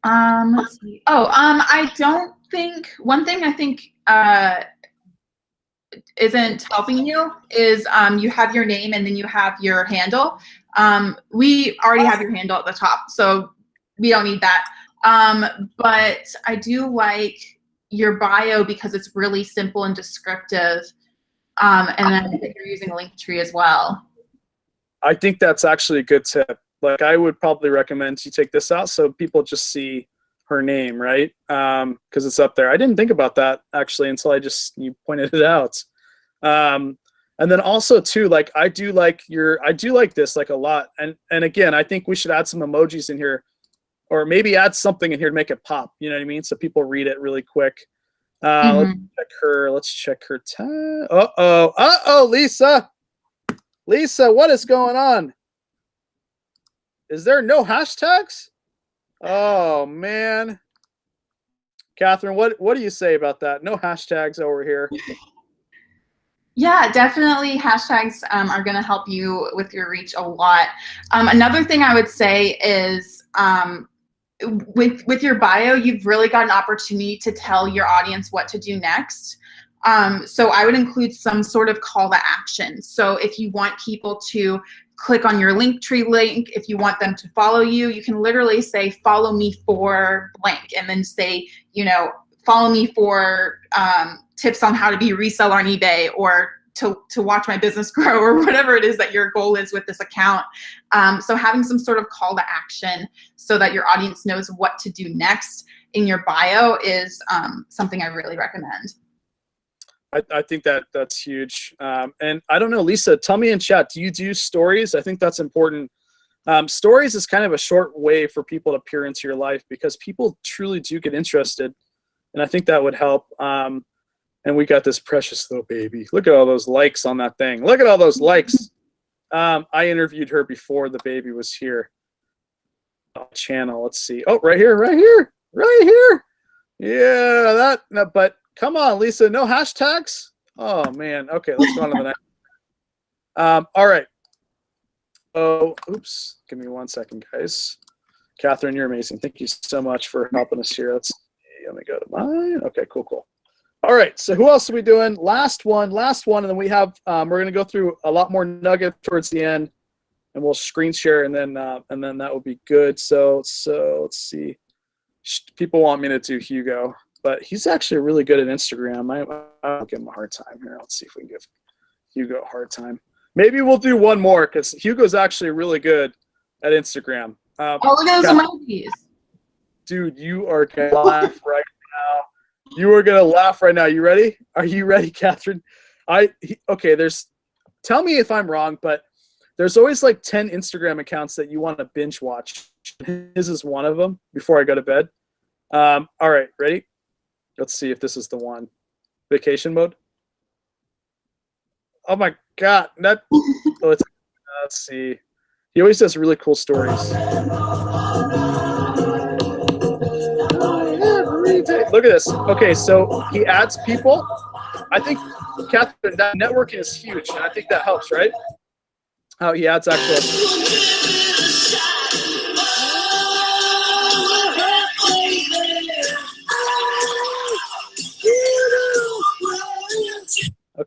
Let's see. I don't think, one thing I think isn't helping you is you have your name and then you have your handle. We already have your handle at the top, so we don't need that. But I do like your bio because it's really simple and descriptive. And then I think you're using a link tree as well. I think that's actually a good tip. Like I would probably recommend you take this out so people just see her name, right? Because it's up there. I didn't think about that actually until you pointed it out. And then also too, like I do like this like a lot. And again, I think we should add some emojis in here, or maybe add something in here to make it pop. You know what I mean? So people read it really quick. Let's check her time. Uh-oh, Lisa. Lisa, what is going on? Is there no hashtags? Oh man. Catherine, what do you say about that? No hashtags over here. Yeah, definitely hashtags are going to help you with your reach a lot. Another thing I would say is with your bio, you've really got an opportunity to tell your audience what to do next. So I would include some sort of call to action. So if you want people to click on your Linktree link, if you want them to follow you, you can literally say, follow me for blank, and then say, follow me for tips on how to be a reseller on eBay, or to watch my business grow, or whatever it is that your goal is with this account. So having some sort of call to action so that your audience knows what to do next in your bio is something I really recommend. I think that's huge. And I don't know, Lisa, tell me in chat, do you do stories? I think that's important. Stories is kind of a short way for people to peer into your life because people truly do get interested. And I think that would help. And we got this precious little baby. Look at all those likes on that thing. Look at all those likes. I interviewed her before the baby was here. Channel, let's see. Oh, right here. Yeah, but come on, Lisa, no hashtags? Oh, man. Okay, let's go on to the next. All right. Oh, oops. Give me 1 second, guys. Catherine, you're amazing. Thank you so much for helping us here. Let me go to mine. Okay, cool. All right, so who else are we doing? Last one, and then we have, we're going to go through a lot more nuggets towards the end, and we'll screen share, and then that will be good. So let's see. People want me to do Hugo, but he's actually really good at Instagram. I'll give him a hard time here. Let's see if we can give Hugo a hard time. Maybe we'll do one more because Hugo's actually really good at Instagram. Look at those emojis. Dude, you are going to laugh right now. You are going to laugh right now. You ready? Are you ready, Catherine? Tell me if I'm wrong, but there's always like 10 Instagram accounts that you want to binge watch. His is one of them before I go to bed. All right, ready? Let's see if this is the one. Vacation mode. Oh my God. Let's see. He always does really cool stories. Look at this. Okay, so he adds people. I think, Catherine, that networking is huge, and I think that helps, right? How he adds actual.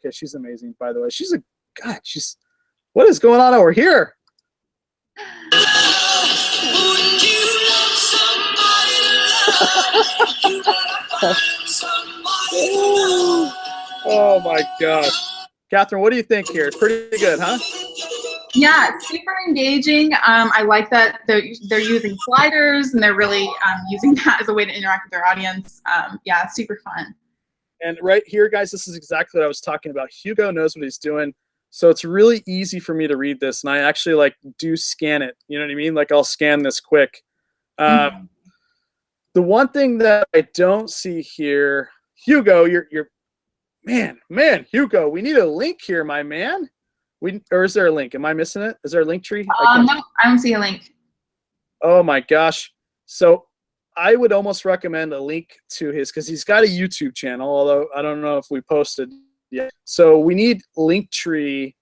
Okay, she's amazing, by the way. She's a God. What is going on over here? Oh my gosh. Catherine, what do you think here? Pretty good, huh? Yeah, super engaging. I like that they're using sliders and they're really using that as a way to interact with their audience. Yeah, super fun. And right here, guys, this is exactly what I was talking about. Hugo knows what he's doing. So it's really easy for me to read this. And I actually like do scan it. You know what I mean? Like I'll scan this quick. The one thing that I don't see here, Hugo, man, Hugo, we need a link here, my man. Or is there a link? Am I missing it? Is there a link tree? No, I don't see a link. Oh my gosh. So I would almost recommend a link to his, because he's got a YouTube channel, although I don't know if we posted yet. So we need Linktree,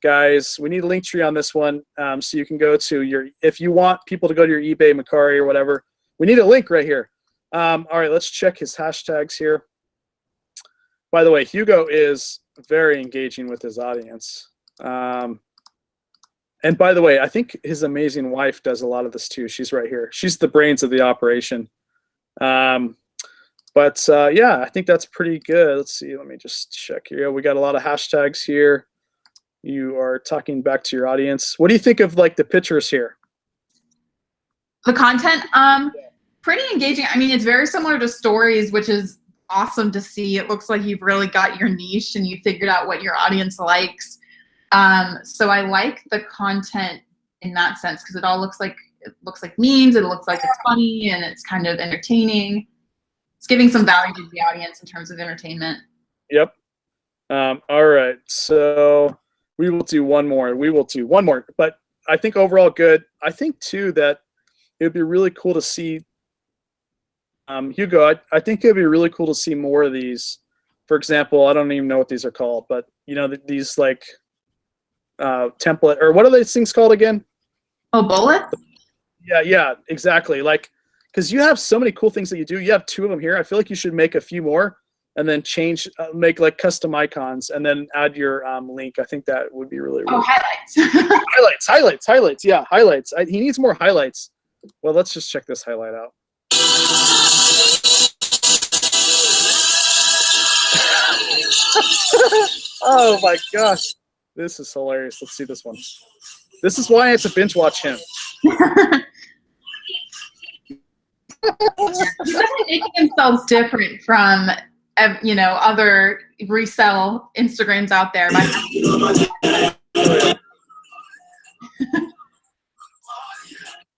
guys. We need a Linktree on this one. So you can go to if you want people to go to your eBay, Macari, or whatever, we need a link right here. All right, let's check his hashtags here. By the way, Hugo is very engaging with his audience. And by the way, I think his amazing wife does a lot of this too. She's right here. She's the brains of the operation. Yeah, I think that's pretty good. Let's see. Let me just check here. We got a lot of hashtags here. You are talking back to your audience. What do you think of like the pictures here? The content, pretty engaging. I mean, it's very similar to stories, which is awesome to see. It looks like you've really got your niche and you figured out what your audience likes. So I like the content in that sense because it looks like memes. It looks like it's funny and it's kind of entertaining. It's giving some value to the audience in terms of entertainment. Yep. All right. So we will do one more. But I think overall good. I think too that it would be really cool to see. Hugo, I think it'd be really cool to see more of these. For example, I don't even know what these are called, but you know, these like template, or what are these things called again? Oh, bullets? Yeah, exactly. Like, because you have so many cool things that you do. You have 2 of them here. I feel like you should make a few more and then make like custom icons and then add your link. I think that would be really, really highlights. highlights. Yeah, highlights. He needs more highlights. Well, let's just check this highlight out. Oh my gosh. This is hilarious. Let's see this one. This is why I have to binge watch him. He's definitely making himself different from, other resell Instagrams out there.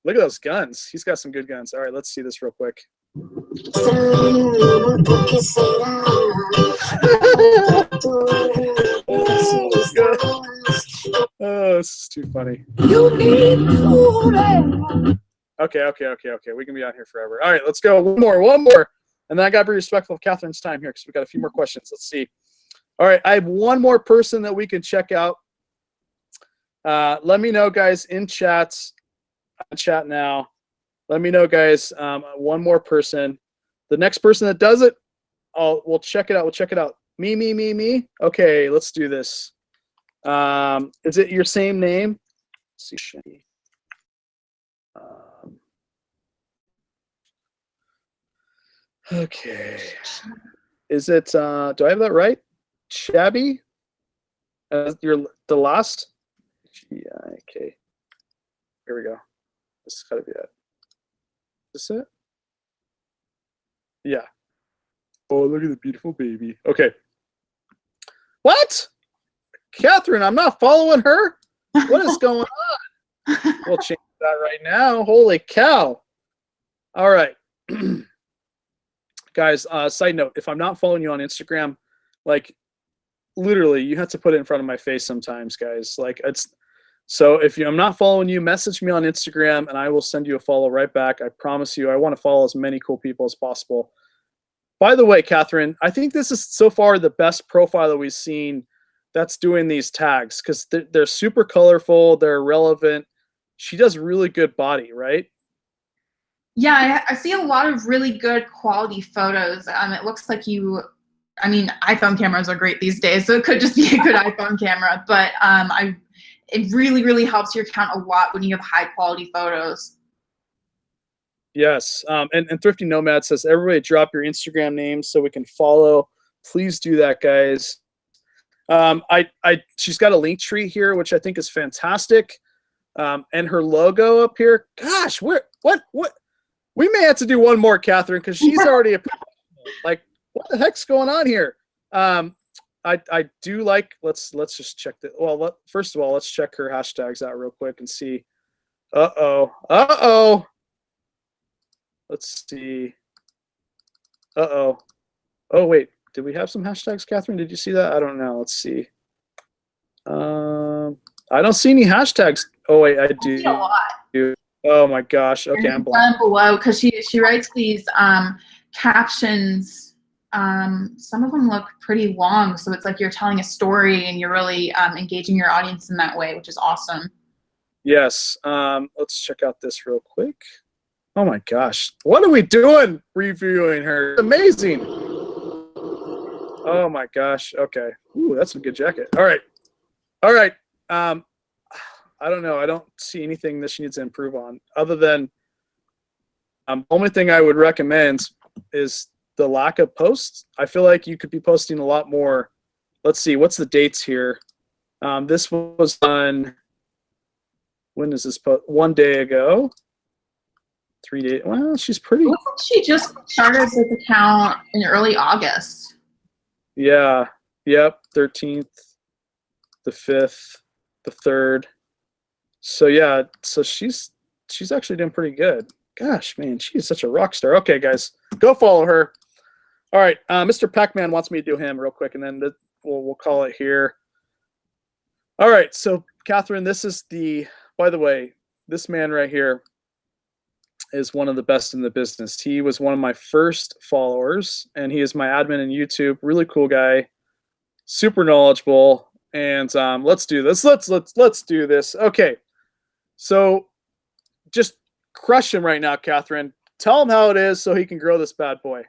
Look at those guns. He's got some good guns. All right, let's see this real quick. Oh, this is too funny. Okay. We can be on here forever. All right, let's go. One more. And then I got to be respectful of Catherine's time here because we got a few more questions. Let's see. All right, I have one more person that we can check out. Let me know, guys, in chat now. Let me know, guys. One more person. The next person that does it, we'll check it out. Me. Okay, let's do this. Is it your same name? Let's see. Okay. Is it, do I have that right? Shabby? You're the last? Okay. Here we go. This has got to be it. Is this it? Yeah. Oh, look at the beautiful baby. Okay. What? Catherine, I'm not following her. What is going on? We'll change that right now. Holy cow. All right. Guys, side note, if I'm not following you on Instagram, like literally you have to put it in front of my face sometimes, guys. Like so if I'm not following you, message me on Instagram and I will send you a follow right back. I promise you, I want to follow as many cool people as possible. By the way, Catherine, I think this is so far the best profile that we've seen that's doing these tags because they're super colorful, they're relevant. She does really good body, right? Yeah, I see a lot of really good quality photos. It looks like you I mean, iPhone cameras are great these days, so it could just be a good iPhone camera. But it really, really helps your account a lot when you have high quality photos. Yes. And Thrifty Nomad says, everybody drop your Instagram names so we can follow. Please do that, guys. She's got a link tree here, which I think is fantastic. And her logo up here. Gosh, what? We may have to do one more, Catherine, because she's already a like, what the heck's going on here? I do like, let's just check that. Well, first of all, let's check her hashtags out real quick and see. Uh-oh. Let's see. Oh, wait. Did we have some hashtags, Catherine? Did you see that? I don't know. Let's see. I don't see any hashtags. Oh, wait, I do. I see a lot. Oh, my gosh. Okay, I'm blind. Down below, because she writes these captions. Some of them look pretty long, so it's like you're telling a story and you're really engaging your audience in that way, which is awesome. Yes. Let's check out this real quick. Oh my gosh. What are we doing reviewing her? It's amazing. Oh my gosh. Okay. Ooh, that's a good jacket. All right. I don't know. I don't see anything that she needs to improve on other than only thing I would recommend is the lack of posts. I feel like you could be posting a lot more. Let's see. What's the dates here? This was done. When is this post? 1 day ago. 3 days. Well, she's pretty. Looks like she just started this account in early August. Yeah. Yep. 13th, the 5th, the 3rd. So yeah. So she's actually doing pretty good. Gosh, man, she's such a rock star. Okay, guys, go follow her. All right. Mr. Pac-Man wants me to do him real quick, and then we'll call it here. All right. So Catherine, this is by the way, this man right here is one of the best in the business. He was one of my first followers, and he is my admin in YouTube. Really cool guy, super knowledgeable. And let's do this. Let's do this. Okay, so just crush him right now, Catherine. Tell him how it is so he can grow this bad boy.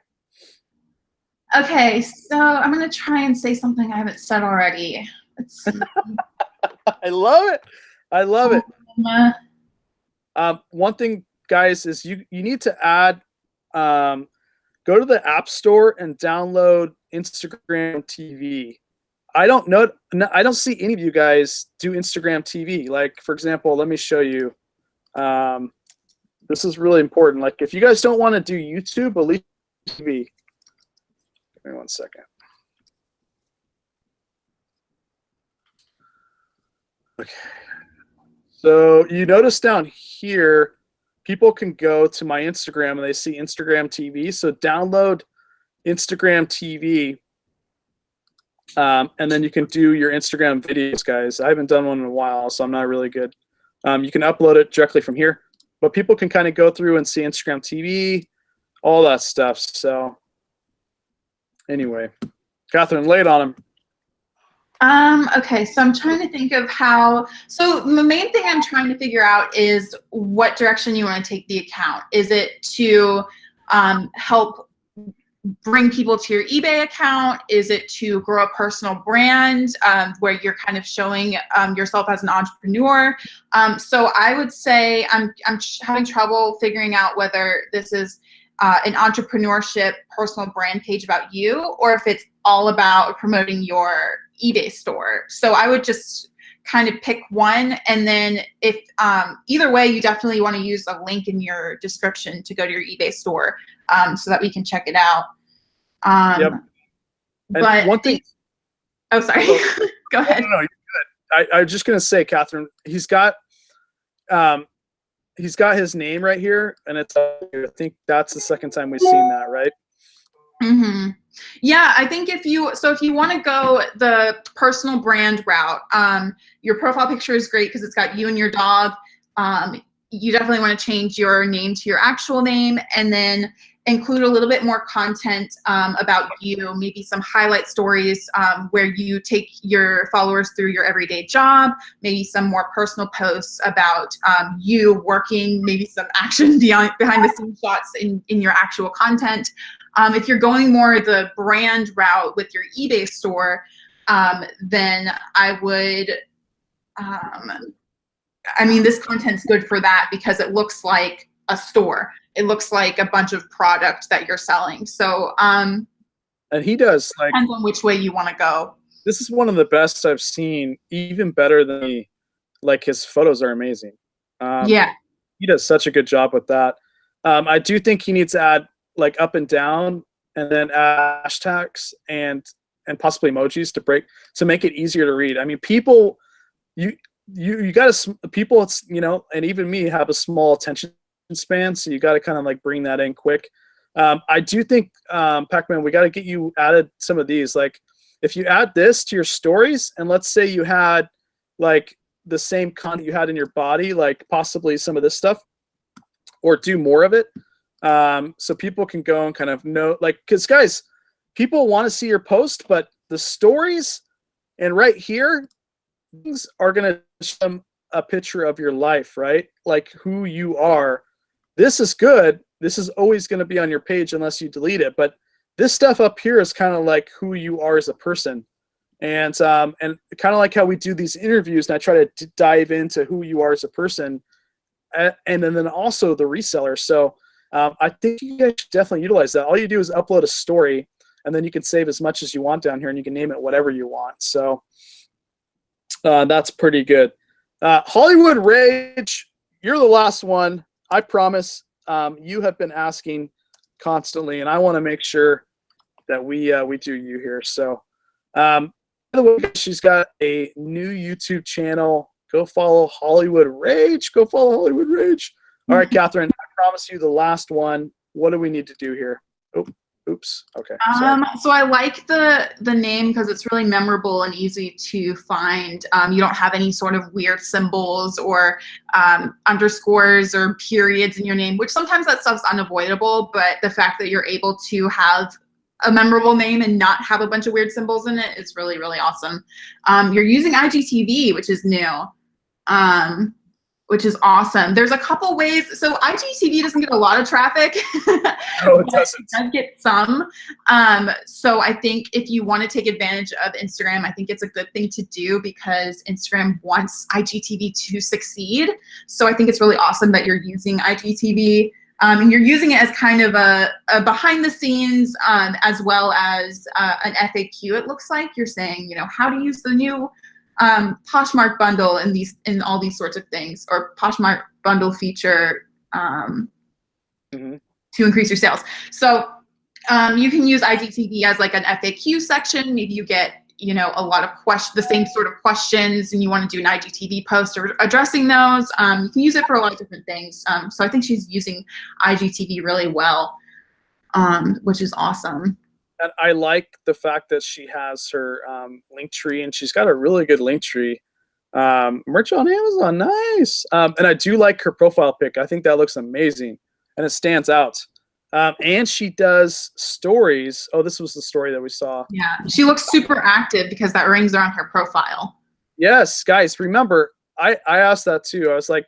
Okay, so I'm gonna try and say something I haven't said already. Let's see. I love it. I love it. One thing, guys, is you need to add, go to the App Store and download Instagram TV. I don't see any of you guys do Instagram TV. Like, for example, let me show you. This is really important. Like, if you guys don't want to do YouTube, at least TV. Give me 1 second. Okay. So you notice down here, people can go to my Instagram and they see Instagram TV. So download Instagram TV, and then you can do your Instagram videos, guys. I haven't done one in a while, so I'm not really good. You can upload it directly from here, but people can kind of go through and see Instagram TV, all that stuff. So anyway, Catherine, lay it on him. Okay, so I'm trying to think of so the main thing I'm trying to figure out is what direction you want to take the account. Is it to help bring people to your eBay account? Is it to grow a personal brand where you're kind of showing yourself as an entrepreneur? So I would say I'm having trouble figuring out whether this is an entrepreneurship personal brand page about you, or if it's all about promoting your eBay store. So I would just kind of pick one, and then if either way, you definitely want to use a link in your description to go to your eBay store so that we can check it out. Yep. But one thing. Oh, sorry. Go ahead. No, you're good. I was just gonna say, Catherine, he's got his name right here, and it's. I think that's the second time we've seen that, right? Mm-hmm. Yeah, I think if you want to go the personal brand route, your profile picture is great because it's got you and your dog. You definitely want to change your name to your actual name, and then include a little bit more content about you, maybe some highlight stories where you take your followers through your everyday job, maybe some more personal posts about you working, maybe some action behind the scenes shots in your actual content. If you're going more the brand route with your eBay store, then I would, I mean, this content's good for that because it looks like a store. It looks like a bunch of product that you're selling. So And he does, like, depends on which way you want to go. this is one of the best I've seen, even better than me. Like, his photos are amazing. Yeah. He does such a good job with that. I do think he needs to add like up and down, and then add hashtags and possibly emojis to make it easier to read. I mean, people, you got to people. It's, you know, and even me have a small attention span, so you got to kind of like bring that in quick. I do think, Pac-Man, we got to get you added some of these. Like, if you add this to your stories, and let's say you had like the same content you had in your body, like possibly some of this stuff, or do more of it, so people can go and kind of know, like, because guys, people want to see your post, but the stories and right here, things are going to show them a picture of your life, right? Like who you are. This is good. This is always going to be on your page unless you delete it. But this stuff up here is kind of like who you are as a person. And kind of like how we do these interviews, and I try to dive into who you are as a person, and then also the reseller. So I think you guys should definitely utilize that. All you do is upload a story, and then you can save as much as you want down here, and you can name it whatever you want. So that's pretty good. Hollywood Rage, you're the last one. I promise. You have been asking constantly, and I want to make sure that we do you here. So by the way, she's got a new YouTube channel. Go follow Hollywood Rage. Go follow Hollywood Rage. All right, Catherine, I promise you the last one. What do we need to do here? Oh, oops. Okay. So I like the name because it's really memorable and easy to find. You don't have any sort of weird symbols or underscores or periods in your name, which sometimes that stuff's unavoidable, but the fact that you're able to have a memorable name and not have a bunch of weird symbols in it is really, really awesome. You're using IGTV, which is new, which is awesome. There's a couple ways. So IGTV doesn't get a lot of traffic. No, it doesn't. It does get some. So I think if you want to take advantage of Instagram, I think it's a good thing to do because Instagram wants IGTV to succeed. So I think it's really awesome that you're using IGTV. And you're using it as kind of a behind the scenes, as well as an FAQ. It looks like you're saying, you know, how to use the new Poshmark bundle in all these sorts of things, or Poshmark bundle feature to increase your sales. So you can use IGTV as like an FAQ section. Maybe you get, you know, a lot of the same sort of questions, and you want to do an IGTV post or addressing those. You can use it for a lot of different things. So I think she's using IGTV really well, which is awesome. And I like the fact that she has her link tree, and she's got a really good link tree. Merch on Amazon, nice. And I do like her profile pic. I think that looks amazing, and it stands out. And she does stories. Oh, this was the story that we saw. Yeah, she looks super active because that rings are on her profile. Yes, guys, remember, I asked that too. I was like,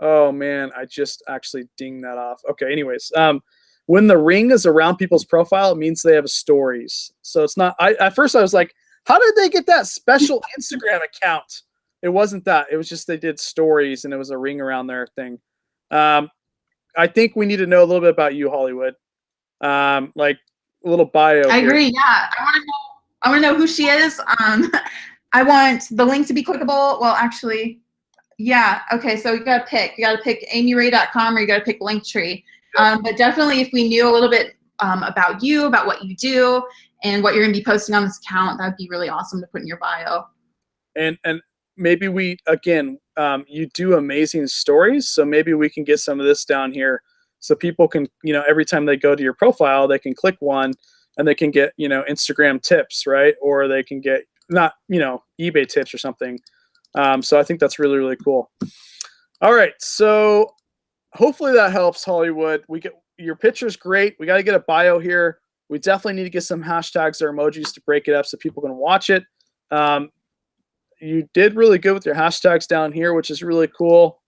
oh man, I just actually dinged that off. Okay, anyways, when the ring is around people's profile, it means they have stories. So it's not, at first I was like, how did they get that special Instagram account? It wasn't that. It was just they did stories, and it was a ring around their thing. I think we need to know a little bit about you, Hollywood. Like a little bio. I agree. Yeah, I want to know who she is. I want the link to be clickable. Well, actually, yeah. Okay, so you gotta pick. You gotta pick amyray.com, or you gotta pick Linktree. But definitely, if we knew a little bit about you, about what you do, and what you're gonna be posting on this account, that'd be really awesome to put in your bio. And maybe we, again, you do amazing stories, so maybe we can get some of this down here so people can, you know, every time they go to your profile, they can click one and they can get, you know, Instagram tips, right? Or they can get, not, you know, eBay tips or something. So I think that's really, really cool. All right, so hopefully that helps, Hollywood. We get your picture's great. We got to get a bio here. We definitely need to get some hashtags or emojis to break it up so people can watch it. You did really good with your hashtags down here, which is really cool.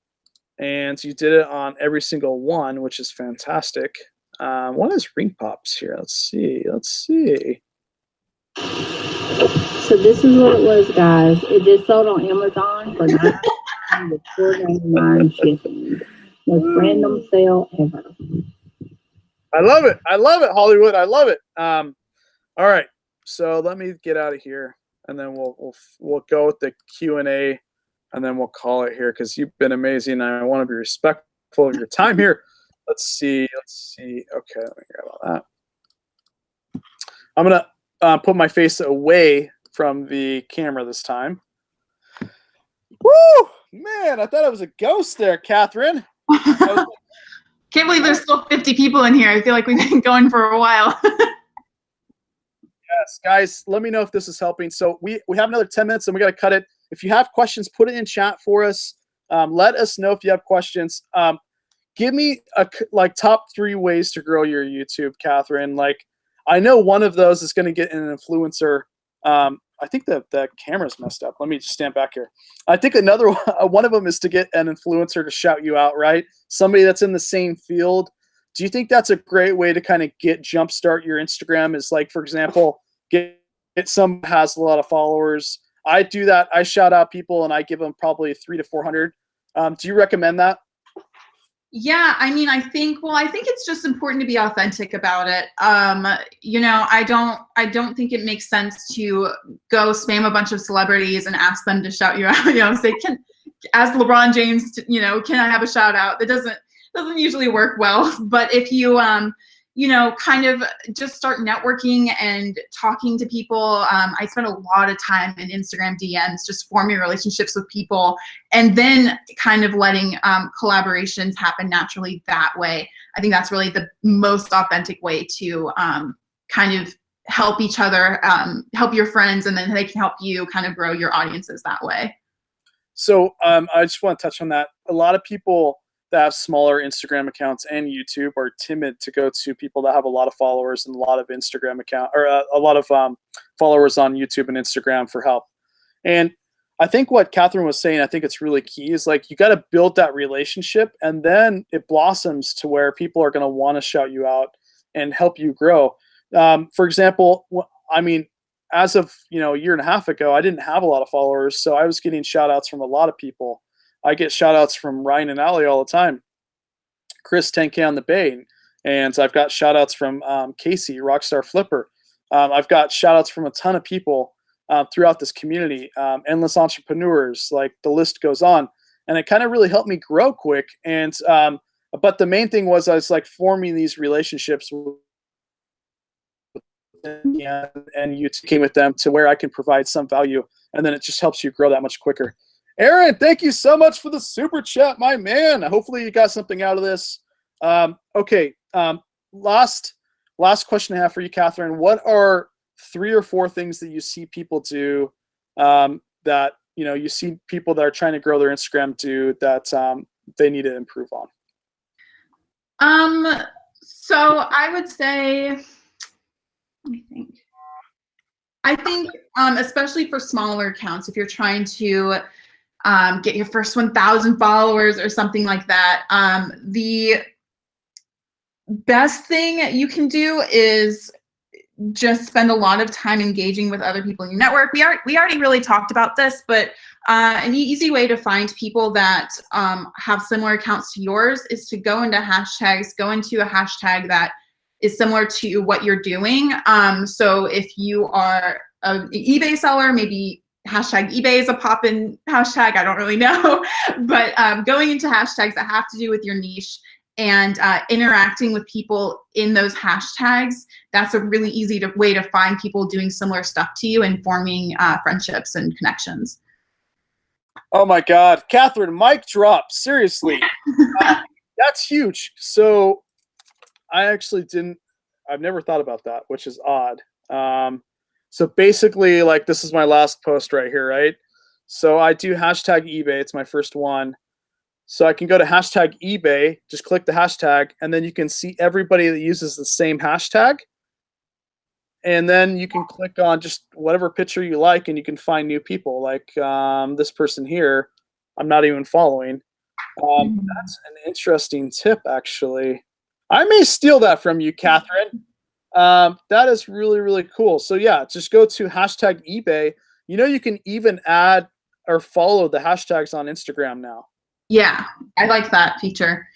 And you did it on every single one, which is fantastic. What is Ring Pops here? Let's see. Let's see. So this is what it was, guys. It just sold on Amazon for $9 with $4.99 shipping. Most random sale ever. I love it. I love it, Hollywood. I love it. All right. So let me get out of here, and then we'll go with the Q&A, and then we'll call it here because you've been amazing. I want to be respectful of your time here. Let's see. Let's see. Okay, let me grab all that. I'm gonna put my face away from the camera this time. Woo, man! I thought I was a ghost there, Catherine. Can't believe there's still 50 people in here. I feel like we've been going for a while. Yes, guys, let me know if this is helping. So we have another 10 minutes and we got to cut it. If you have questions, put it in chat for us. Let us know if you have questions. Give me like top 3 ways to grow your YouTube, Catherine. Like, I know one of those is going to get an influencer. I think the camera's messed up. Let me just stand back here. I think another one of them is to get an influencer to shout you out, right? Somebody that's in the same field. Do you think that's a great way to kind of jumpstart your Instagram? Is like, for example, get some has a lot of followers. I do that. I shout out people and I give them probably 300 to 400. Do you recommend that? Yeah, I mean, I think it's just important to be authentic about it. You know, I don't think it makes sense to go spam a bunch of celebrities and ask them to shout you out. You know, say, as LeBron James, you know, can I have a shout out? That doesn't usually work well. But if you you know, kind of just start networking and talking to people. I spend a lot of time in Instagram DMs, just forming relationships with people, and then kind of letting collaborations happen naturally that way. I think that's really the most authentic way to kind of help each other, help your friends, and then they can help you kind of grow your audiences that way. So I just want to touch on that. A lot of people that have smaller Instagram accounts and YouTube are timid to go to people that have a lot of followers and a lot of Instagram account or a lot of followers on YouTube and Instagram for help. And I think what Catherine was saying, I think it's really key is like, you got to build that relationship and then it blossoms to where people are going to want to shout you out and help you grow. For example, I mean, as of, you know, a year and a half ago, I didn't have a lot of followers. So I was getting shout outs from a lot of people. I get shout outs from Ryan and Allie all the time. Chris 10K on the Bay. And I've got shout outs from Casey, Rockstar Flipper. I've got shout outs from a ton of people throughout this community, endless entrepreneurs, like the list goes on. And it kind of really helped me grow quick. And but the main thing was I was like forming these relationships and you came with them to where I can provide some value. And then it just helps you grow that much quicker. Aaron, thank you so much for the super chat, my man. Hopefully you got something out of this. Okay, last question I have for you, Catherine. What are 3 or 4 things that you see people do that, you know, you see people that are trying to grow their Instagram do that they need to improve on? So I would say, I think especially for smaller accounts, if you're trying to get your first 1,000 followers or something like that, the best thing you can do is just spend a lot of time engaging with other people in your network. We already really talked about this, but an easy way to find people that have similar accounts to yours is to go into hashtags, go into a hashtag that is similar to what you're doing. So if you are an eBay seller, maybe hashtag eBay is a pop-in hashtag, I don't really know. But going into hashtags that have to do with your niche and interacting with people in those hashtags, that's a really easy way to find people doing similar stuff to you and forming friendships and connections. Oh my God, Catherine, mic drop, seriously. That's huge. So I've never thought about that, which is odd. So basically, like, this is my last post right here, right? So I do hashtag eBay. It's my first one. So I can go to hashtag eBay, just click the hashtag, and then you can see everybody that uses the same hashtag. And then you can click on just whatever picture you like, and you can find new people. Like this person here, I'm not even following. That's an interesting tip, actually. I may steal that from you, Catherine. That is really, really cool. So yeah, just go to hashtag eBay. You know, you can even add or follow the hashtags on Instagram now. Yeah, I like that feature.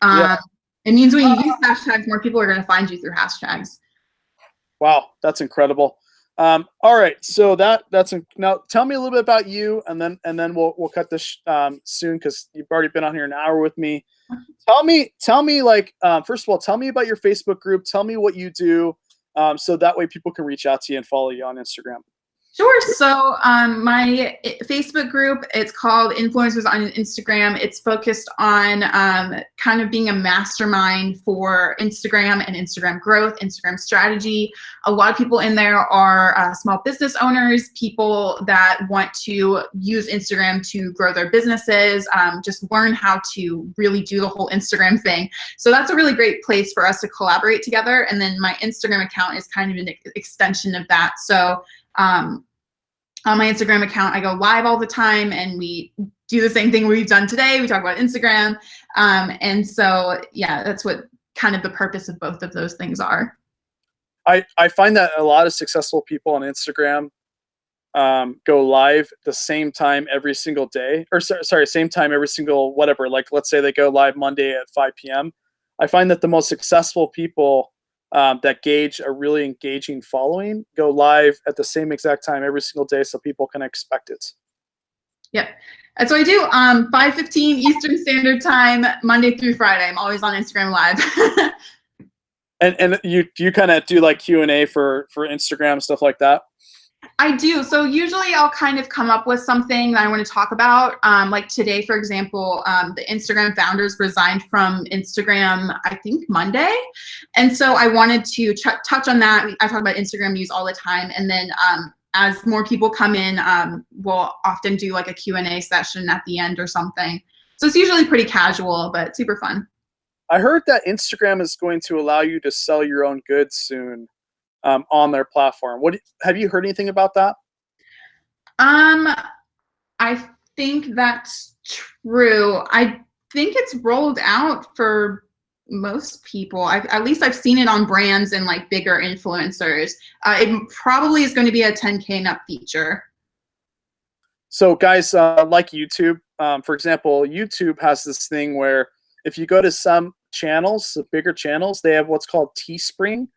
Yeah. It means when you use hashtags, more people are going to find you through hashtags. Wow, that's incredible. All right, so now tell me a little bit about you, and then we'll cut this soon because you've already been on here an hour with me. Tell me like first of all, tell me about your Facebook group. Tell me what you do, so that way people can reach out to you and follow you on Instagram. Sure. So my Facebook group, it's called Influencers on Instagram. It's focused on kind of being a mastermind for Instagram and Instagram growth, Instagram strategy. A lot of people in there are small business owners, people that want to use Instagram to grow their businesses, just learn how to really do the whole Instagram thing. So that's a really great place for us to collaborate together. And then my Instagram account is kind of an extension of that. So on my Instagram account, I go live all the time and we do the same thing we've done today. We talk about Instagram. And so, yeah, that's what kind of the purpose of both of those things are. I find that a lot of successful people on Instagram go live the same time every single day, or sorry, same time every single whatever. Like, let's say they go live Monday at 5 p.m. I find that the most successful people that gauge a really engaging following go live at the same exact time every single day so people can expect it. Yep. That's what I do. 5:15 Eastern Standard Time, Monday through Friday. I'm always on Instagram Live. And you kind of do like Q&A for Instagram, stuff like that? I do. So usually I'll kind of come up with something that I want to talk about. Like today, for example, the Instagram founders resigned from Instagram, I think Monday. And so I wanted to touch on that. I talk about Instagram news all the time. And then as more people come in, we'll often do like a Q&A session at the end or something. So it's usually pretty casual, but super fun. I heard that Instagram is going to allow you to sell your own goods soon. On their platform. Have you heard anything about that? I think that's true. I think it's rolled out for most people. At least I've seen it on brands and like bigger influencers. It probably is going to be a 10K and up feature. So guys, like YouTube, for example, YouTube has this thing where if you go to some channels, the bigger channels, they have what's called Teespring.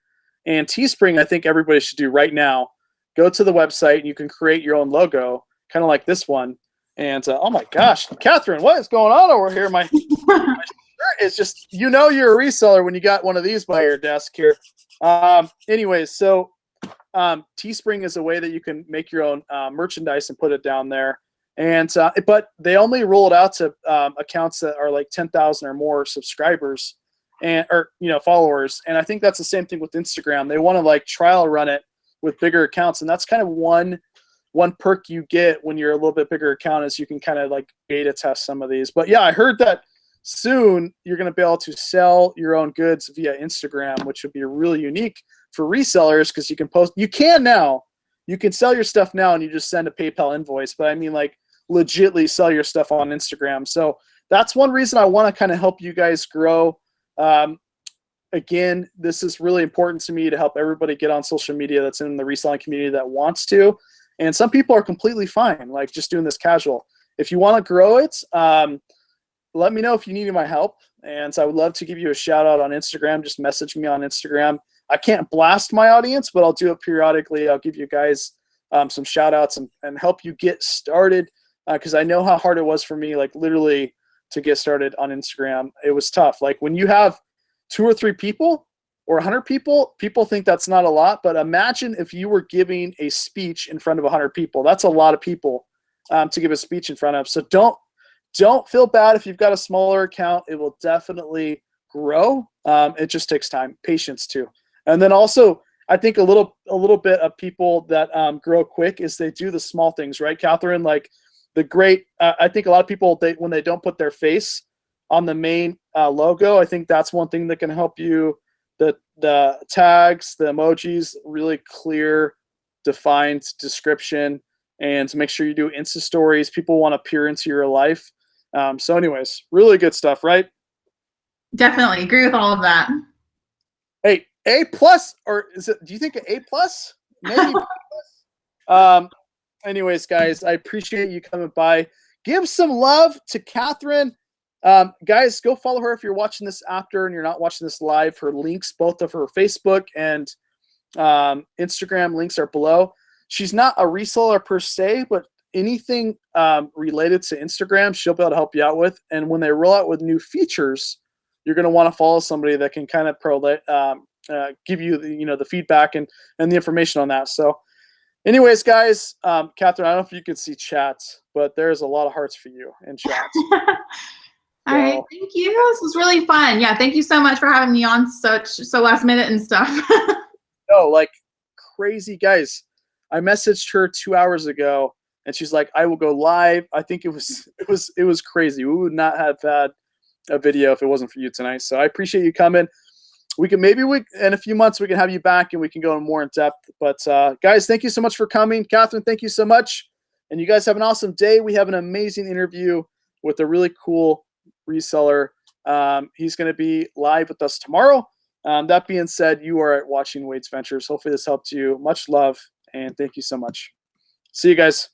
And Teespring, I think everybody should do right now. Go to the website and you can create your own logo, kind of like this one. And oh my gosh, Catherine, what is going on over here? My shirt is just, you know, you're a reseller when you got one of these by your desk here. Anyways, so Teespring is a way that you can make your own merchandise and put it down there. And but they only roll it out to accounts that are like 10,000 or more subscribers. Or followers, and I think that's the same thing with Instagram. They want to like trial run it with bigger accounts, and that's kind of one perk you get when you're a little bit bigger account is you can kind of like beta test some of these. But yeah, I heard that soon you're going to be able to sell your own goods via Instagram, which would be really unique for resellers because you can post. You can sell your stuff now, and you just send a PayPal invoice. But I mean, like legitly sell your stuff on Instagram. So that's one reason I want to kind of help you guys grow. Again, this is really important to me to help everybody get on social media that's in the reselling community that wants to. And some people are completely fine, like just doing this casual. If you want to grow it, let me know if you need my help. And so I would love to give you a shout out on Instagram. Just message me on Instagram. I can't blast my audience, but I'll do it periodically. I'll give you guys some shout outs and help you get started. Because I know how hard it was for me, like literally to get started on Instagram. It was tough. Like when you have 2 or 3 people or 100 people, people think that's not a lot, but imagine if you were giving a speech in front of 100 people. That's a lot of people to give a speech in front of. So don't feel bad if you've got a smaller account. It will definitely grow. It just takes time, patience too. And then also, I think a little bit of people that grow quick is they do the small things, right, Catherine? Like I think a lot of people, when they don't put their face on the main logo, I think that's one thing that can help you. The tags, the emojis, really clear, defined description, and to make sure you do Insta stories. People want to peer into your life. So anyways, really good stuff, right? Definitely agree with all of that. Hey, A plus, or is it? Do you think A plus? Maybe. Anyways, guys, I appreciate you coming by. Give some love to Katherine. Guys, go follow her if you're watching this after and you're not watching this live. Her links, both of her Facebook and Instagram links are below. She's not a reseller per se, but anything related to Instagram, she'll be able to help you out with. And when they roll out with new features, you're going to want to follow somebody that can kind of give you the feedback and the information on that. So anyways, guys, Katherine, I don't know if you could see chats, but there's a lot of hearts for you in chat. All right, thank you. This was really fun. Yeah, thank you so much for having me on so last minute and stuff. No, like crazy, guys. I messaged her 2 hours ago, and she's like, "I will go live." I think it was crazy. We would not have had a video if it wasn't for you tonight. So I appreciate you coming. Maybe in a few months we can have you back and we can go more in depth. But guys, thank you so much for coming. Katherine, thank you so much. And you guys have an awesome day. We have an amazing interview with a really cool reseller. He's going to be live with us tomorrow. That being said, you are watching Wade's Ventures. Hopefully this helped you. Much love and thank you so much. See you guys.